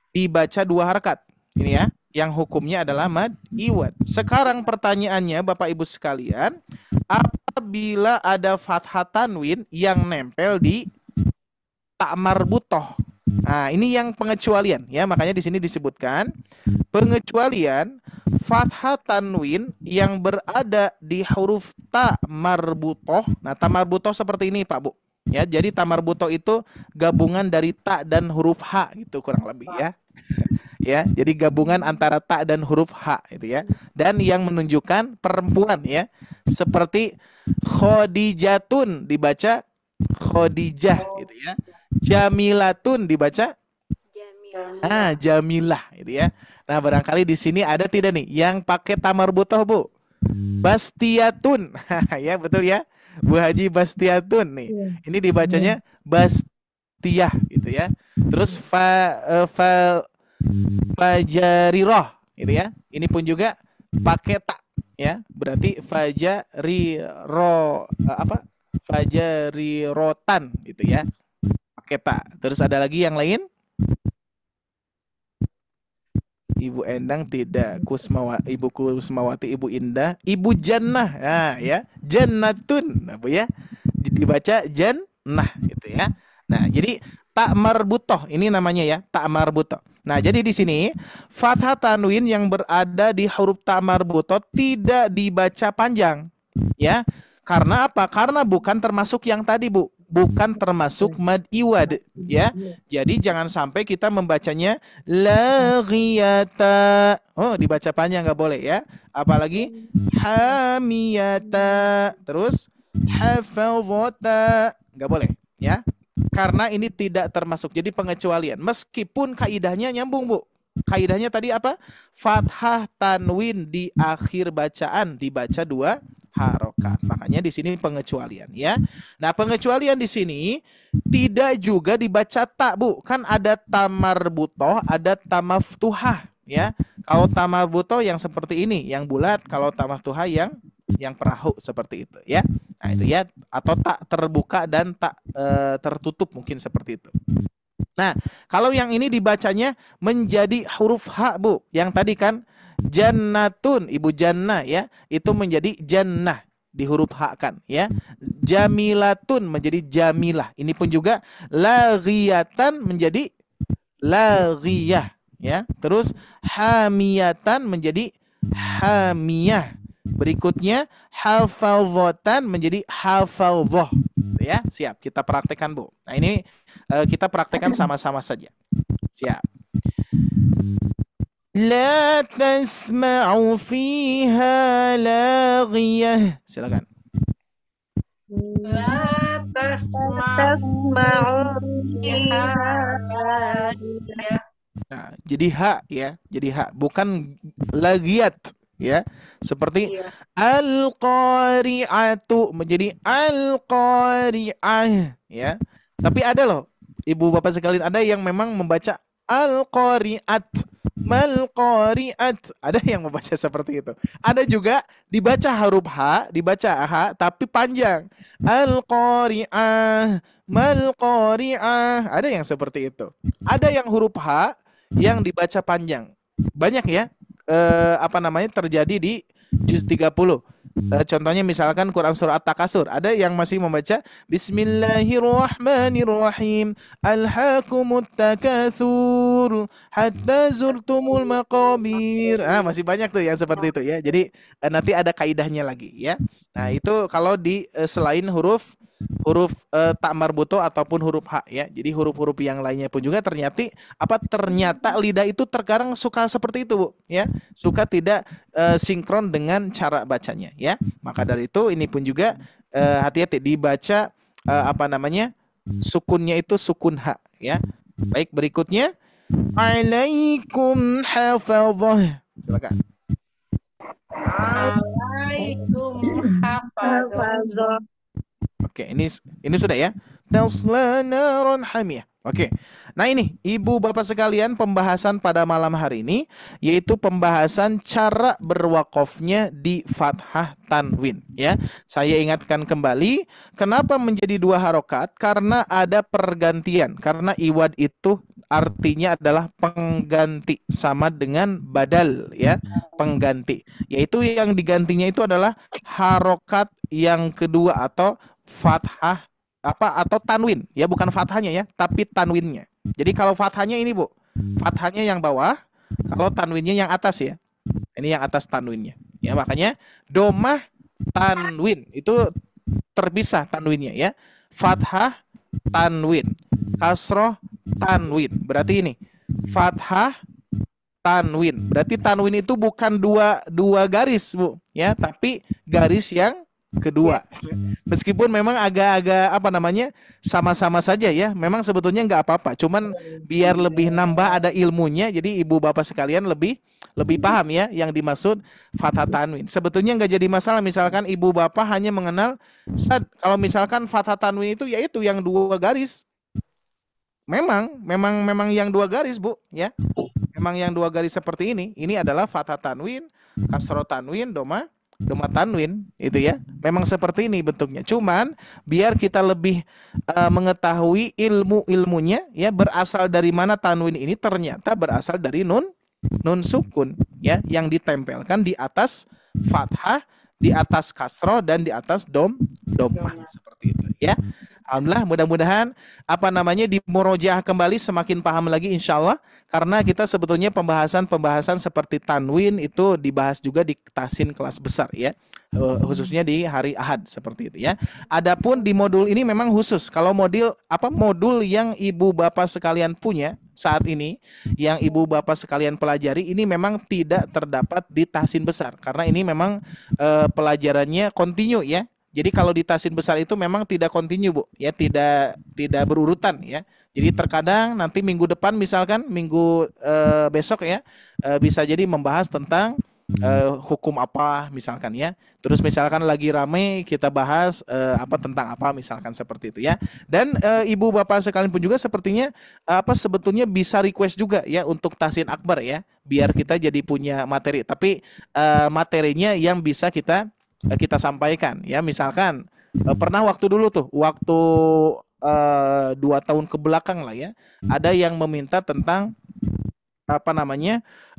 dibaca 2 harakat. Ini ya, yang hukumnya adalah mad iwad. Sekarang pertanyaannya Bapak Ibu sekalian, apabila ada fathah tanwin yang nempel di ta marbutoh. Nah, ini yang pengecualian ya, makanya di sini disebutkan pengecualian fathah tanwin yang berada di huruf ta marbutoh. Nah, ta marbutoh seperti ini Pak Bu. Ya, jadi ta marbutoh itu gabungan dari ta dan huruf ha gitu kurang lebih ya. Ya, jadi gabungan antara ta dan huruf ha itu ya. Dan yang menunjukkan perempuan ya. Seperti Khadijatun dibaca Khadijah gitu ya. Jamilatun dibaca Jamilah gitu ya. Nah, barangkali di sini ada tidak nih yang pakai ta marbutoh, Bu? Bastiatun. Ya, betul ya. Bu Haji Bastiatun nih. Ini dibacanya Bastiah gitu ya. Terus Fajariroh gitu ya. Ini pun juga pakai ta ya. Berarti Fajarirotan gitu ya. Pakai ta. Terus ada lagi yang lain? Ibu Endang tidak, Ibu Kusmawati, Ibu Indah, Ibu Jannah, nah ya, Jannatun, apa ya, dibaca Jannah, gitu ya. Nah, jadi ta marbutoh ini namanya ya, ta marbutoh. Nah, jadi di sini fathah tanwin yang berada di huruf ta marbutoh tidak dibaca panjang, ya. Karena apa? Karena bukan termasuk yang tadi, Bu. Bukan termasuk mad iwad ya. Jadi jangan sampai kita membacanya laghiyata. Oh, dibaca panjang nggak boleh ya. Apalagi hamiyata, terus hafazata, nggak boleh ya. Karena ini tidak termasuk. Jadi pengecualian. Meskipun kaidahnya nyambung, Bu. Kaidahnya tadi apa? Fathah tanwin di akhir bacaan dibaca 2 harokat. Makanya di sini pengecualian ya. Nah, pengecualian di sini tidak juga dibaca ta, Bu. Kan ada ta marbutoh, ada ta maftuhah ya. Kalau ta marbutoh yang seperti ini, yang bulat, kalau ta maftuhah yang perahu seperti itu ya. Nah, itu ya, atau tak terbuka dan tak tertutup mungkin seperti itu. Nah, kalau yang ini dibacanya menjadi huruf ha, Bu. Yang tadi kan Jannatun, Ibu Jannah ya, itu menjadi Jannah di huruf ha kan ya. Jamilatun menjadi Jamilah. Ini pun juga laghiyatan menjadi laghiyah ya. Terus hamiyatan menjadi hamiyah. Berikutnya hafazatan menjadi hafazah ya. Siap, kita praktekkan, Bu. Nah, ini kita praktekkan sama-sama saja. Siap. La tasma'u fiha laghiyah. Silakan. La tasma'u fiha laghiyah. Nah, jadi ha ya, jadi ha, bukan lagiyat ya. Seperti al-qari'atu menjadi al-qari'ah ya. Tapi ada loh, Ibu Bapak sekalian, ada yang memang membaca al-qari'at, mal-qari'at. Ada yang membaca seperti itu. Ada juga dibaca huruf ha, dibaca ha tapi panjang. Al-qari'ah, mal-qari'ah. Ada yang seperti itu. Ada yang huruf ha yang dibaca panjang. Banyak ya. Terjadi di juz 30. Contohnya misalkan Quran surah At-Takasur, ada yang masih membaca Bismillahirrahmanirrahim, alhaakumut takatsur hatta zurtumul maqabir. Masih banyak tuh yang seperti itu ya. Jadi nanti ada kaidahnya lagi ya. Nah, itu kalau di selain huruf ta marbuto ataupun huruf H ya. Jadi huruf-huruf yang lainnya pun juga ternyata lidah itu terkadang suka seperti itu, Bu, ya. Suka tidak sinkron dengan cara bacanya ya. Maka dari itu ini pun juga hati-hati dibaca sukunnya itu sukun H ya. Baik, berikutnya alaikum hafadzah. Silakan. Alaikum hafadzah. Oke, ini sudah ya. Tasla naran hamiyah. Oke. Nah, ini Ibu Bapak sekalian pembahasan pada malam hari ini yaitu pembahasan cara berwakofnya di fathah tanwin ya. Saya ingatkan kembali kenapa menjadi 2 harokat, karena ada pergantian. Karena iwad itu artinya adalah pengganti, sama dengan badal ya, pengganti. Yaitu yang digantinya itu adalah harokat yang kedua atau fathah atau tanwin ya, bukan fathahnya ya, tapi tanwinnya. Jadi kalau fathahnya ini, Bu, fathahnya yang bawah, kalau tanwinnya yang atas ya. Ini yang atas tanwinnya. Ya, makanya domah tanwin itu terpisah tanwinnya ya. Fathah tanwin, kasroh tanwin. Berarti ini fathah tanwin. Berarti tanwin itu bukan dua garis, Bu, ya, tapi garis yang kedua. Meskipun memang agak-agak sama-sama saja ya. Memang sebetulnya nggak apa-apa. Cuman biar lebih nambah ada ilmunya. Jadi Ibu Bapak sekalian lebih paham ya yang dimaksud fathah tanwin. Sebetulnya nggak jadi masalah. Misalkan Ibu Bapak hanya mengenal kalau misalkan fathah tanwin itu yaitu yang 2 garis. Memang yang 2 garis, Bu, ya. Memang yang 2 garis seperti ini. Ini adalah fathah tanwin, kasroh tanwin, domah tanwin itu ya. Memang seperti ini bentuknya. Cuman biar kita lebih mengetahui ilmunya ya, berasal dari mana tanwin ini, ternyata berasal dari nun sukun ya, yang ditempelkan di atas fathah, di atas kasroh, dan di atas domah seperti itu ya. Alhamdulillah, mudah-mudahan dimurojah kembali, semakin paham lagi insyaallah, karena kita sebetulnya pembahasan seperti tanwin itu dibahas juga di tasin kelas besar ya, khususnya di hari Ahad seperti itu ya. Adapun di modul ini memang khusus. Kalau modul yang Ibu Bapak sekalian punya saat ini, yang Ibu Bapak sekalian pelajari, ini memang tidak terdapat di tasin besar, karena ini memang pelajarannya kontinu ya. Jadi kalau di tasin besar itu memang tidak kontinu, Bu, ya, tidak berurutan ya. Jadi terkadang nanti minggu depan, misalkan minggu besok ya, bisa jadi membahas tentang hukum apa misalkan ya. Terus misalkan lagi rame kita bahas tentang apa misalkan seperti itu ya. Dan Ibu Bapak sekalian pun juga sepertinya sebetulnya bisa request juga ya untuk tasin akbar ya, biar kita jadi punya materi. Tapi materinya yang bisa kita sampaikan ya. Misalkan pernah waktu 2 tahun ke belakang lah ya, ada yang meminta tentang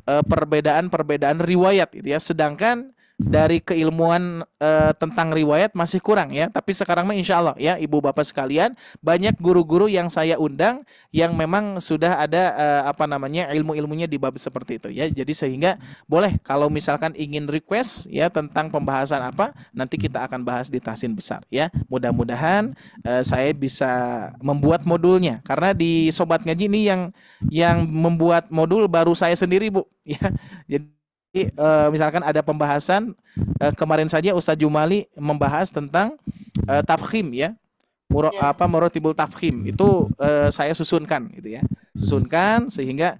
perbedaan riwayat gitu ya, sedangkan dari keilmuan tentang riwayat masih kurang ya. Tapi sekarang mah insya Allah ya Ibu Bapak sekalian, banyak guru-guru yang saya undang yang memang sudah ada ilmu-ilmunya di bab seperti itu ya. Jadi sehingga boleh kalau misalkan ingin request ya tentang pembahasan apa, nanti kita akan bahas di tasin besar ya. Mudah-mudahan saya bisa membuat modulnya, karena di Sobat Ngaji ini yang membuat modul baru saya sendiri, Bu, ya. Jadi misalkan ada pembahasan kemarin saja Ustaz Jumali membahas tentang tafkhim ya, marotibul tafkhim itu saya susunkan gitu ya, sehingga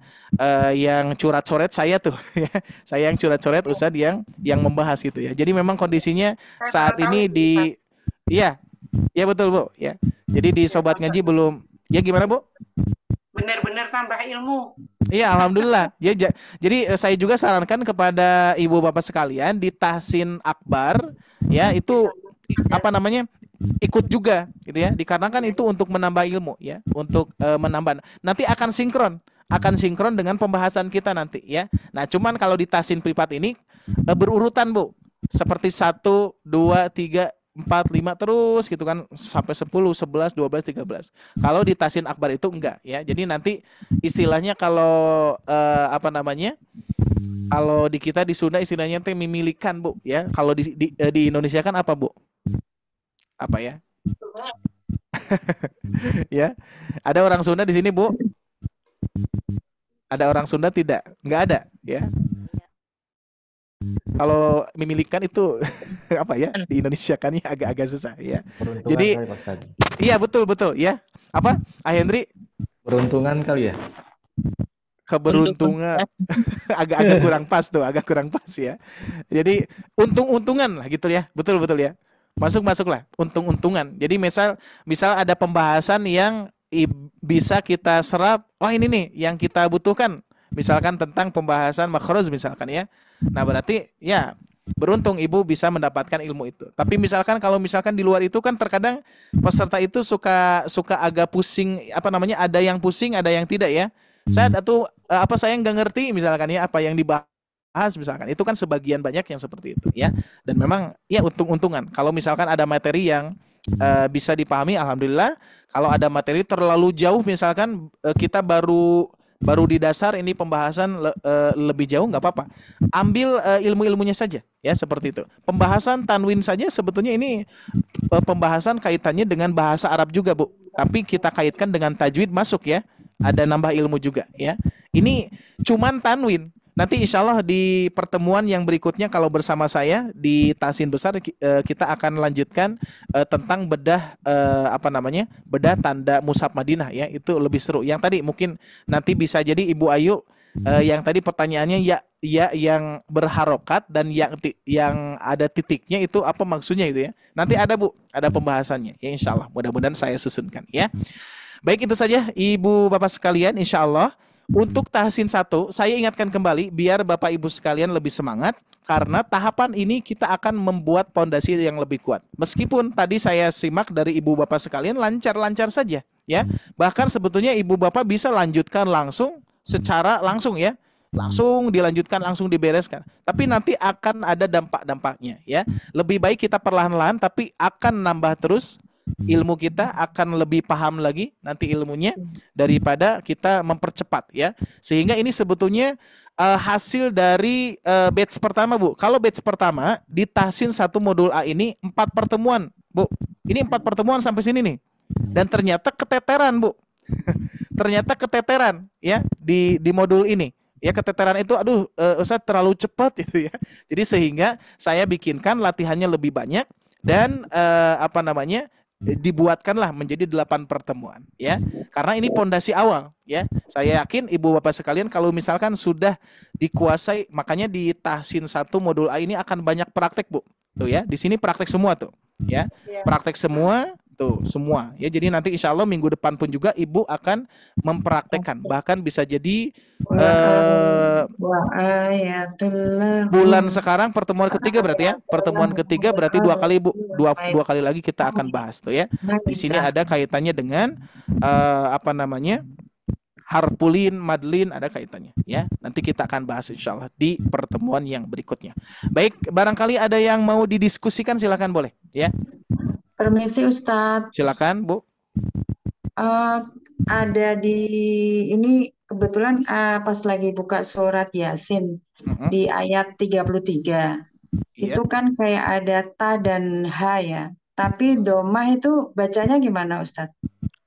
yang curat-coret saya tuh ya, saya yang curat-coret, Ustaz yang membahas gitu ya. Jadi memang kondisinya saat ini ya betul, Bu ya. Jadi di Sobat Ngaji belum ya, gimana, Bu? Benar-benar tambah ilmu. Iya, alhamdulillah. Ya, jadi saya juga sarankan kepada Ibu Bapak sekalian di tahsin akbar ya, itu ikut juga gitu ya, dikarenakan itu untuk menambah ilmu ya, untuk menambah, nanti akan sinkron dengan pembahasan kita nanti ya. Nah, cuman kalau di tahsin privat ini berurutan, Bu, seperti 1, 2, 3, 4, 5 terus gitu kan, sampai 10, 11, 12, 13. Kalau di tasin akbar itu enggak ya. Jadi nanti istilahnya kalau kalau di kita di Sunda istilahnya teh mimilikan, Bu ya. Kalau di Indonesia kan apa, Bu? Apa ya? Ya. Ada orang Sunda di sini, Bu? Ada orang Sunda tidak? Nggak ada, ya. Kalau memilihkan itu apa ya, di Indonesia kan ya agak-agak susah ya. Peruntungan Jadi kali Pak Ustadz. iya betul ya. Apa? Ah Hendri, Peruntungan kali ya. keberuntungan agak-agak kurang pas tuh, agak kurang pas ya. Jadi untung-untungan lah gitu ya. Betul ya. Masuk lah, untung-untungan. Jadi misal ada pembahasan yang bisa kita serap, oh ini nih yang kita butuhkan. Misalkan tentang pembahasan makhraj misalkan ya. Nah, berarti ya beruntung ibu bisa mendapatkan ilmu itu. Tapi kalau misalkan di luar itu kan terkadang peserta itu suka agak pusing, apa namanya? Ada yang pusing, ada yang tidak ya. Saya nggak ngerti misalkan ya apa yang dibahas misalkan. Itu kan sebagian banyak yang seperti itu ya. Dan memang ya untung-untungan. Kalau misalkan ada materi yang bisa dipahami, alhamdulillah. Kalau ada materi terlalu jauh misalkan kita baru di dasar ini pembahasan lebih jauh, nggak apa-apa. Ambil ilmu-ilmunya saja ya, seperti itu. Pembahasan tanwin saja sebetulnya ini pembahasan kaitannya dengan bahasa Arab juga, Bu. Tapi kita kaitkan dengan tajwid masuk ya. Ada nambah ilmu juga ya. Ini cuman tanwin. Nanti insya Allah di pertemuan yang berikutnya kalau bersama saya di Tahsin Besar kita akan lanjutkan tentang bedah bedah tanda Mushaf Madinah ya, itu lebih seru. Yang tadi mungkin nanti bisa jadi Ibu Ayu yang tadi pertanyaannya ya yang berharokat dan yang ada titiknya itu apa maksudnya itu ya. Nanti ada Bu, ada pembahasannya ya insya Allah. Mudah-mudahan saya susunkan ya. Baik, itu saja Ibu Bapak sekalian, insya Allah. Untuk Tahsin 1, saya ingatkan kembali biar Bapak Ibu sekalian lebih semangat, karena tahapan ini kita akan membuat pondasi yang lebih kuat. Meskipun tadi saya simak dari Ibu Bapak sekalian lancar-lancar saja ya. Bahkan sebetulnya Ibu Bapak bisa lanjutkan secara langsung ya. Langsung dilanjutkan, langsung dibereskan. Tapi nanti akan ada dampak-dampaknya ya. Lebih baik kita perlahan-lahan tapi akan nambah terus. Ilmu kita akan lebih paham lagi nanti ilmunya daripada kita mempercepat ya. Sehingga ini sebetulnya hasil dari batch pertama, Bu. Kalau batch pertama di Tahsin 1 modul A ini 4 pertemuan, Bu. Ini 4 pertemuan sampai sini nih. Dan ternyata keteteran, Bu. Ternyata keteteran ya di modul ini. Ya, keteteran itu Ustaz terlalu cepat itu ya. Jadi sehingga saya bikinkan latihannya lebih banyak dan dibuatkanlah menjadi 8 pertemuan ya. Karena ini pondasi awal ya. Saya yakin Ibu Bapak sekalian kalau misalkan sudah dikuasai, makanya di Tahsin 1 modul A ini akan banyak praktek, Bu. Tuh ya, di sini praktek semua tuh ya. Praktek semua tuh semua ya. Jadi nanti insya Allah minggu depan pun juga Ibu akan mempraktekkan, bahkan bisa jadi bulan sekarang pertemuan ketiga berarti ya. Pertemuan ketiga berarti 2 kali, Bu. Dua kali lagi kita akan bahas tuh ya. Di sini ada kaitannya dengan harpulin, madlin, ada kaitannya ya. Nanti kita akan bahas insya Allah di pertemuan yang berikutnya. Baik, barangkali ada yang mau didiskusikan, silakan boleh ya. Permisi Ustadz. Silakan, Bu. Ada di ini kebetulan pas lagi buka surat Yasin di ayat 33. Itu kan kayak ada ta dan ha ya. Tapi domah itu bacanya gimana Ustadz?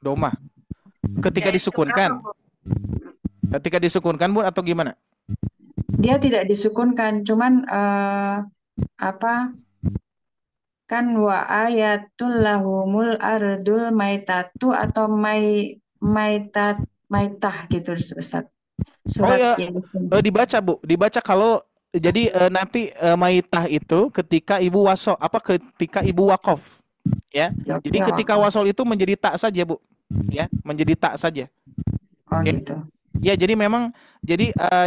Domah. Ketika disukunkan. Ketika disukunkan, Bu, atau gimana? Dia tidak disukunkan, cuman kan wa ayatul lahumul ardul maitatu atau maitah gitu Ustaz. Surat dibaca, Bu. Dibaca kalau jadi nanti maitah itu ketika Ibu ketika Ibu wakof ya. Jadi ketika wasol itu menjadi tak saja, Bu. Ya, menjadi tak saja. Gitu. Ya, jadi memang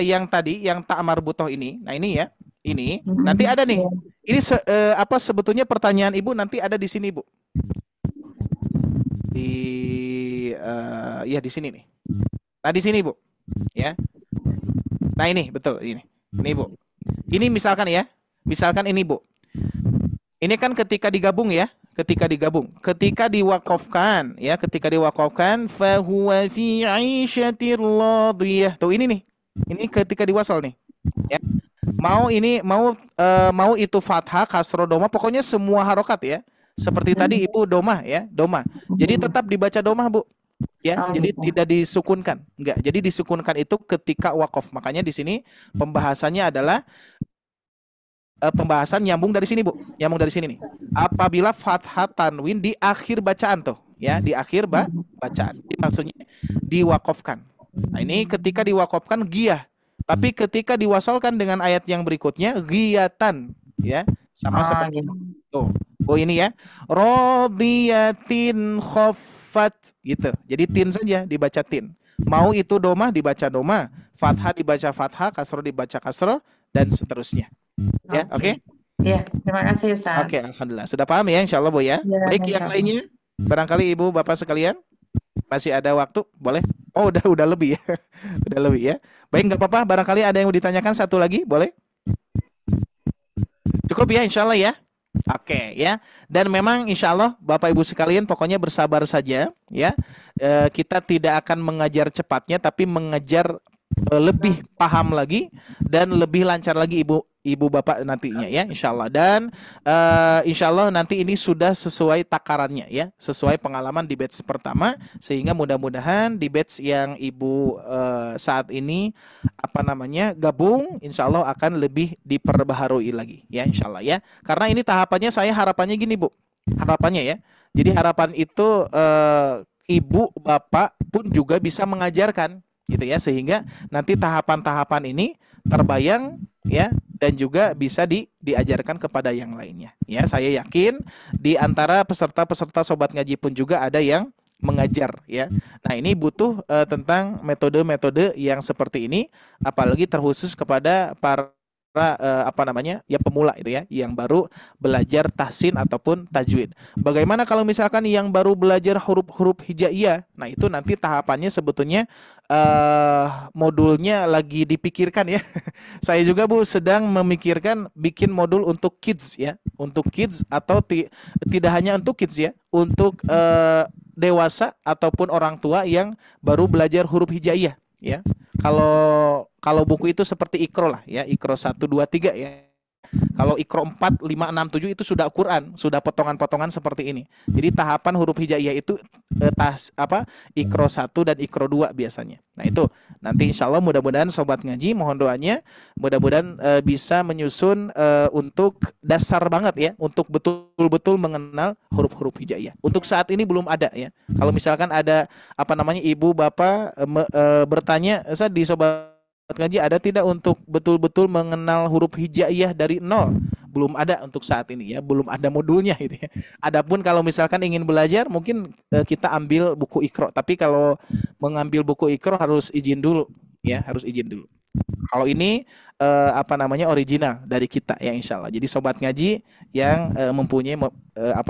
yang tadi yang tak marbutoh ini. Nah, ini ya. Ini nanti ada nih. Ini sebetulnya pertanyaan Ibu nanti ada di sini, Bu. Di sini nih. Nah, di sini, Bu. Ya. Nah, ini betul ini. Ini, Bu. Ini misalkan ya. Misalkan ini, Bu. Ini kan ketika digabung ya. Ketika diwakafkan ya, fa huwa fi 'ishatir radiyah. Tuh ini nih. Ini ketika diwasal nih. Ya. Mau itu fathah, kasroh, doma, pokoknya semua harokat ya. Seperti tadi Ibu domah ya, domah. Jadi tetap dibaca domah Bu. Ya, jadi tidak disukunkan. Enggak. Jadi disukunkan itu ketika wakaf. Makanya di sini pembahasannya adalah pembahasan nyambung dari sini Bu. Nyambung dari sini nih. Apabila fathah tanwin di akhir bacaan tuh, ya, di akhir bacaan. Jadi maksudnya diwakafkan. Nah, ini ketika diwakafkan giyah. Tapi ketika diwasalkan dengan ayat yang berikutnya giyatan, ya. Sama seperti tuh. Oh ini ya. Rodiyatin khaffat gitu. Jadi tin saja dibaca tin. Mau itu domah dibaca domah, fathah dibaca fathah, kasroh dibaca kasroh, dan seterusnya. Ya, oke? Ya, terima kasih Ustaz. Oke, alhamdulillah. Sudah paham ya, insya Allah Bu ya. Ya, Baik, yang lainnya, barangkali Ibu Bapak sekalian masih ada waktu, boleh? Oh, udah lebih ya. Udah lebih ya. Baik, nggak apa-apa. Barangkali ada yang mau ditanyakan satu lagi, boleh? Cukup ya, insya Allah ya. Oke ya. Dan memang insya Allah Bapak Ibu sekalian pokoknya bersabar saja ya. Kita tidak akan mengajar cepatnya, tapi mengajar lebih paham lagi dan lebih lancar lagi ibu bapak nantinya ya insya Allah. Dan insya Allah nanti ini sudah sesuai takarannya ya, sesuai pengalaman di batch pertama, sehingga mudah-mudahan di batch yang ibu saat ini gabung insya Allah akan lebih diperbaharui lagi ya insya Allah ya. Karena ini tahapannya saya harapannya gini Bu, harapannya ya. Jadi harapan itu ibu bapak pun juga bisa mengajarkan gitu ya, sehingga nanti tahapan-tahapan ini terbayang ya, dan juga bisa diajarkan kepada yang lainnya ya. Saya yakin di antara peserta-peserta sobat ngaji pun juga ada yang mengajar ya. Nah, ini butuh tentang metode-metode yang seperti ini, apalagi terkhusus kepada para ya pemula itu ya, yang baru belajar tahsin ataupun tajwid. Bagaimana kalau misalkan yang baru belajar huruf-huruf hijaiyah? Nah, itu nanti tahapannya sebetulnya modulnya lagi dipikirkan ya. Saya juga Bu sedang memikirkan bikin modul untuk kids ya, untuk kids atau tidak hanya untuk kids ya, untuk dewasa ataupun orang tua yang baru belajar huruf hijaiyah ya. Kalau buku itu seperti Iqra lah ya, Iqra 1 2 3 ya. Kalau Iqra 4 5 6 7 itu sudah Quran, sudah potongan-potongan seperti ini. Jadi tahapan huruf hijaiyah itu Iqra 1 dan Iqra 2 biasanya. Nah, itu nanti insya Allah mudah-mudahan sobat ngaji mohon doanya, mudah-mudahan bisa menyusun untuk dasar banget ya, untuk betul-betul mengenal huruf-huruf hijaiyah. Untuk saat ini belum ada ya. Kalau misalkan ada ibu bapak bertanya, Ustaz di sobat ngaji ada tidak untuk betul-betul mengenal huruf hijaiyah dari nol? Belum ada untuk saat ini ya, belum ada modulnya gitu ya. Adapun kalau misalkan ingin belajar mungkin kita ambil buku Iqra, tapi kalau mengambil buku Iqra harus izin dulu ya, harus izin dulu. Kalau ini original dari kita ya insya Allah. Jadi sobat ngaji yang mempunyai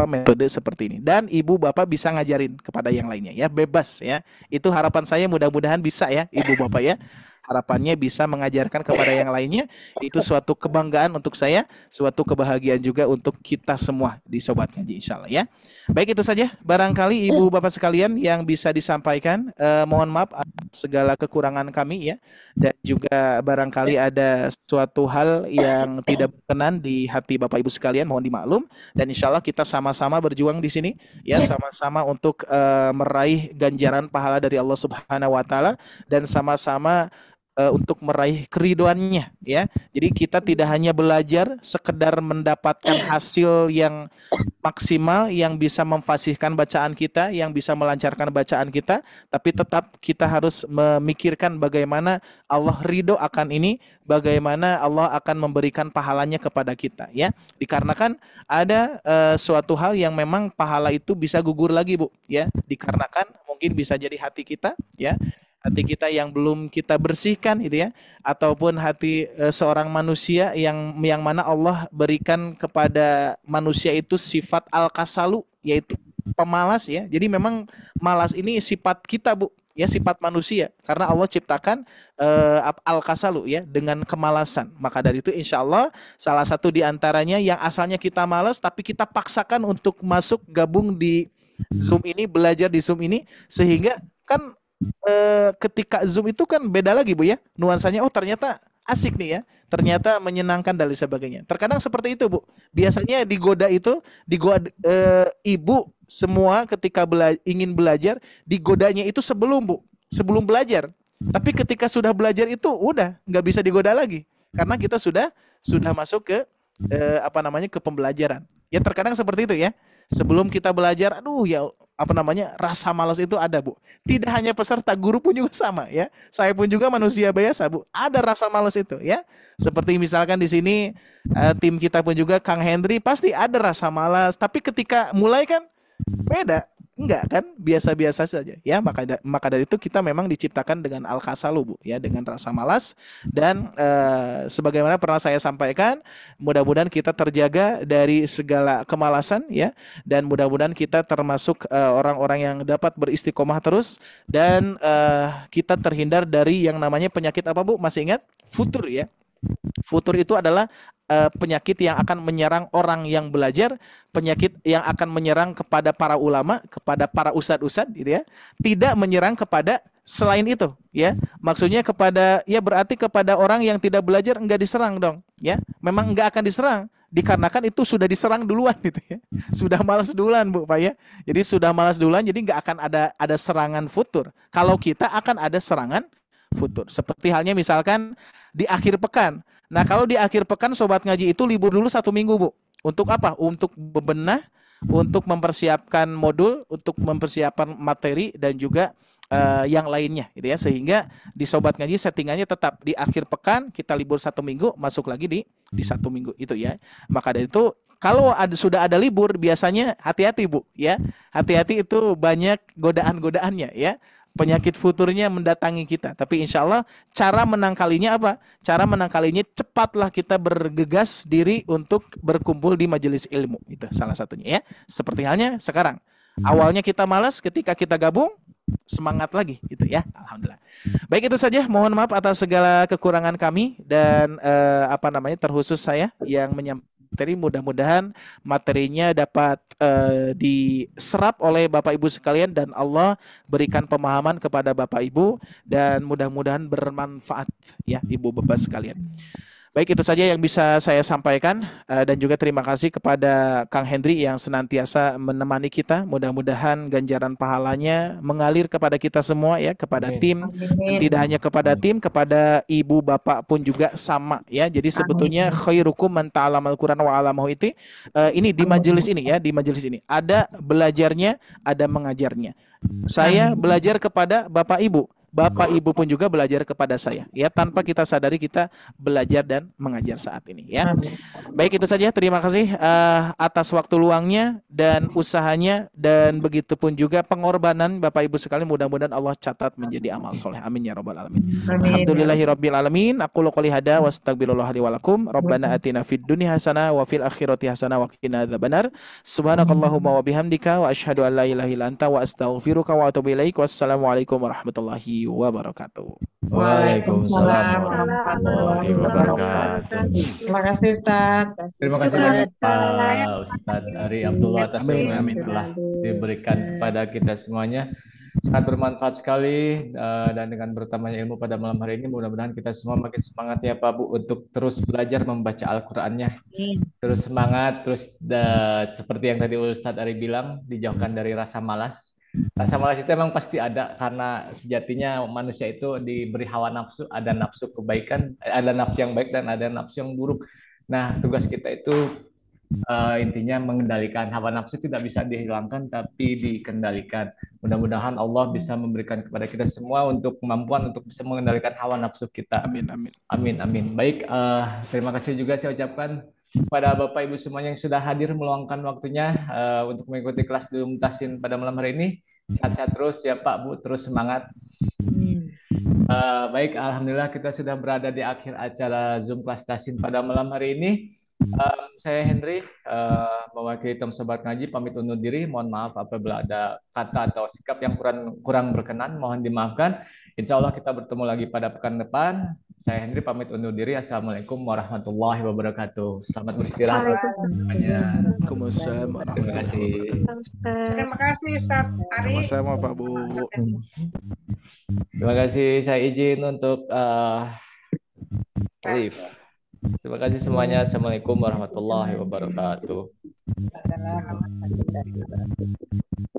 metode seperti ini, dan ibu bapak bisa ngajarin kepada yang lainnya ya, bebas ya. Itu harapan saya, mudah-mudahan bisa ya ibu bapak ya. Harapannya bisa mengajarkan kepada yang lainnya. Itu suatu kebanggaan untuk saya, suatu kebahagiaan juga untuk kita semua di sobat ngaji insya Allah ya. Baik, itu saja barangkali ibu bapak sekalian yang bisa disampaikan. Mohon maaf atas segala kekurangan kami ya, dan juga barangkali ada suatu hal yang tidak berkenan di hati bapak ibu sekalian, mohon dimaklum. Dan insya Allah kita sama-sama berjuang di sini ya, sama-sama untuk meraih ganjaran pahala dari Allah Subhanahu Wa Taala, dan sama-sama untuk meraih keriduannya ya. Jadi kita tidak hanya belajar sekedar mendapatkan hasil yang maksimal, yang bisa memfasihkan bacaan kita, yang bisa melancarkan bacaan kita, tapi tetap kita harus memikirkan bagaimana Allah ridho akan ini, bagaimana Allah akan memberikan pahalanya kepada kita ya. Dikarenakan ada suatu hal yang memang pahala itu bisa gugur lagi Bu ya, dikarenakan mungkin bisa jadi hati kita ya, hati kita yang belum kita bersihkan gitu ya, ataupun hati seorang manusia yang mana Allah berikan kepada manusia itu sifat al-kasalu, yaitu pemalas ya. Jadi memang malas ini sifat kita Bu ya, sifat manusia, karena Allah ciptakan al-kasalu ya, dengan kemalasan. Maka dari itu insya Allah salah satu diantaranya yang asalnya kita malas tapi kita paksakan untuk masuk gabung di Zoom ini, belajar di Zoom ini, sehingga kan ketika Zoom itu kan beda lagi Bu ya nuansanya. Oh ternyata asik nih ya, ternyata menyenangkan dan lain sebagainya. Terkadang seperti itu, Bu. Biasanya digoda itu, ibu semua ketika ingin belajar, digodanya itu sebelum belajar. Tapi ketika sudah belajar itu udah nggak bisa digoda lagi, karena kita sudah masuk ke ke pembelajaran. Ya terkadang seperti itu ya. Sebelum kita belajar, aduh ya rasa malas itu ada, Bu. Tidak hanya peserta, guru pun juga sama ya. Saya pun juga manusia biasa, Bu. Ada rasa malas itu ya. Seperti misalkan di sini tim kita pun juga Kang Hendri pasti ada rasa malas, tapi ketika mulai kan beda. Enggak kan, biasa-biasa saja ya. Maka dari itu kita memang diciptakan dengan al-kasalu, Bu, ya, dengan rasa malas. Dan sebagaimana pernah saya sampaikan, mudah-mudahan kita terjaga dari segala kemalasan ya, dan mudah-mudahan kita termasuk orang-orang yang dapat beristiqomah terus, dan kita terhindar dari yang namanya penyakit apa, Bu? Masih ingat? Futur ya. Futur itu adalah penyakit yang akan menyerang orang yang belajar, penyakit yang akan menyerang kepada para ulama, kepada para ustadz-ustadz gitu ya. Tidak menyerang kepada selain itu ya. Maksudnya kepada, ya berarti kepada orang yang tidak belajar enggak diserang dong ya. Memang enggak akan diserang dikarenakan itu sudah diserang duluan gitu ya. Sudah malas duluan, Bu, Pak ya. Jadi sudah malas duluan, jadi enggak akan ada serangan futur. Kalau kita akan ada serangan futur. Seperti halnya misalkan di akhir pekan. Nah, kalau di akhir pekan Sobat Ngaji itu libur dulu 1 minggu, Bu. Untuk apa? Untuk bebenah, untuk mempersiapkan modul, untuk mempersiapkan materi, dan juga yang lainnya gitu ya. Sehingga di Sobat Ngaji settingannya tetap di akhir pekan kita libur 1 minggu, masuk lagi di 1 minggu itu ya. Maka dari itu kalau sudah ada libur biasanya hati-hati, Bu ya. Hati-hati, itu banyak godaan-godaannya ya. Penyakit futurnya mendatangi kita. Tapi insya Allah cara menangkalinya apa? Cara menangkalinya cepatlah kita bergegas diri untuk berkumpul di majelis ilmu. Itu salah satunya ya. Seperti halnya sekarang. Awalnya kita malas, ketika kita gabung semangat lagi gitu ya. Alhamdulillah. Baik, itu saja. Mohon maaf atas segala kekurangan kami dan terkhusus saya yang menyampaikan. Mudah-mudahan materinya dapat diserap oleh Bapak Ibu sekalian, dan Allah berikan pemahaman kepada Bapak Ibu, dan mudah-mudahan bermanfaat ya Ibu Bapak sekalian. Baik, itu saja yang bisa saya sampaikan, dan juga terima kasih kepada Kang Hendri yang senantiasa menemani kita. Mudah-mudahan ganjaran pahalanya mengalir kepada kita semua ya, kepada tim. Dan tidak hanya kepada tim, kepada ibu bapak pun juga sama ya. Jadi sebetulnya khairukum man ta'allamal Qur'an wa 'allamahu itu ini di majelis ini ya, di majelis ini ada belajarnya, ada mengajarnya. Saya belajar kepada Bapak Ibu. Bapak Ibu pun juga belajar kepada saya ya, tanpa kita sadari kita belajar dan mengajar saat ini ya. Baik, itu saja. Terima kasih atas waktu luangnya dan usahanya, dan begitu pun juga pengorbanan Bapak Ibu sekalian. Mudah-mudahan Allah catat menjadi amal soleh. Amin ya rabbal alamin. Alhamdulillahirabbil alamin. Aku qouli hada wa astagfirullah li wa lakum. Rabbana atina fid dunya hasanah wa fil akhirati hasanah wa qina adzabannar. Subhanakallahumma wa bihamdika wa asyhadu an la ilaha illa anta wa astaghfiruka wa atubu ilaik. Wassalamualaikum warahmatullahi wabarakatuh. Waalaikumsalam warahmatullahi wabarakatuh. Terima kasih, Ustaz. Terima kasih banyak Pak Ustadz Ari Abdullah atas ilmu yang telah diberikan kepada kita semuanya. Sangat bermanfaat sekali, dan dengan bertambahnya ilmu pada malam hari ini, mudah-mudahan kita semua makin semangat ya Pak Bu untuk terus belajar membaca Al-Qur'annya. Terus semangat, terus seperti yang tadi Ustadz Ari bilang, dijauhkan dari rasa malas. Rasa malas itu memang pasti ada, karena sejatinya manusia itu diberi hawa nafsu, ada nafsu kebaikan, ada nafsu yang baik dan ada nafsu yang buruk. Nah, tugas kita itu intinya mengendalikan hawa nafsu. Tidak bisa dihilangkan tapi dikendalikan. Mudah-mudahan Allah bisa memberikan kepada kita semua untuk kemampuan untuk bisa mengendalikan hawa nafsu kita. Amin amin. Amin amin. Baik, terima kasih juga saya ucapkan kepada Bapak Ibu semuanya yang sudah hadir meluangkan waktunya untuk mengikuti kelas di Mutasin pada malam hari ini. Sehat-sehat terus ya Pak Bu, terus semangat. Baik, alhamdulillah kita sudah berada di akhir acara Zoom kelas Tasin pada malam hari ini. Saya Hendri, mewakili tim Sobat Ngaji, pamit undur diri. Mohon maaf apabila ada kata atau sikap yang kurang berkenan, mohon dimaafkan. Insya Allah kita bertemu lagi pada pekan depan. Saya Hendri pamit undur diri. Assalamualaikum warahmatullahi wabarakatuh. Selamat beristirahat semuanya. Waalaikumsalam warahmatullahi wabarakatuh. Terima kasih Ustaz Ari. Sama-sama Pak Bu. Terima kasih. Saya izin untuk Alif. Terima kasih semuanya. Assalamualaikum warahmatullahi wabarakatuh. Waalaikumsalam warahmatullahi wabarakatuh.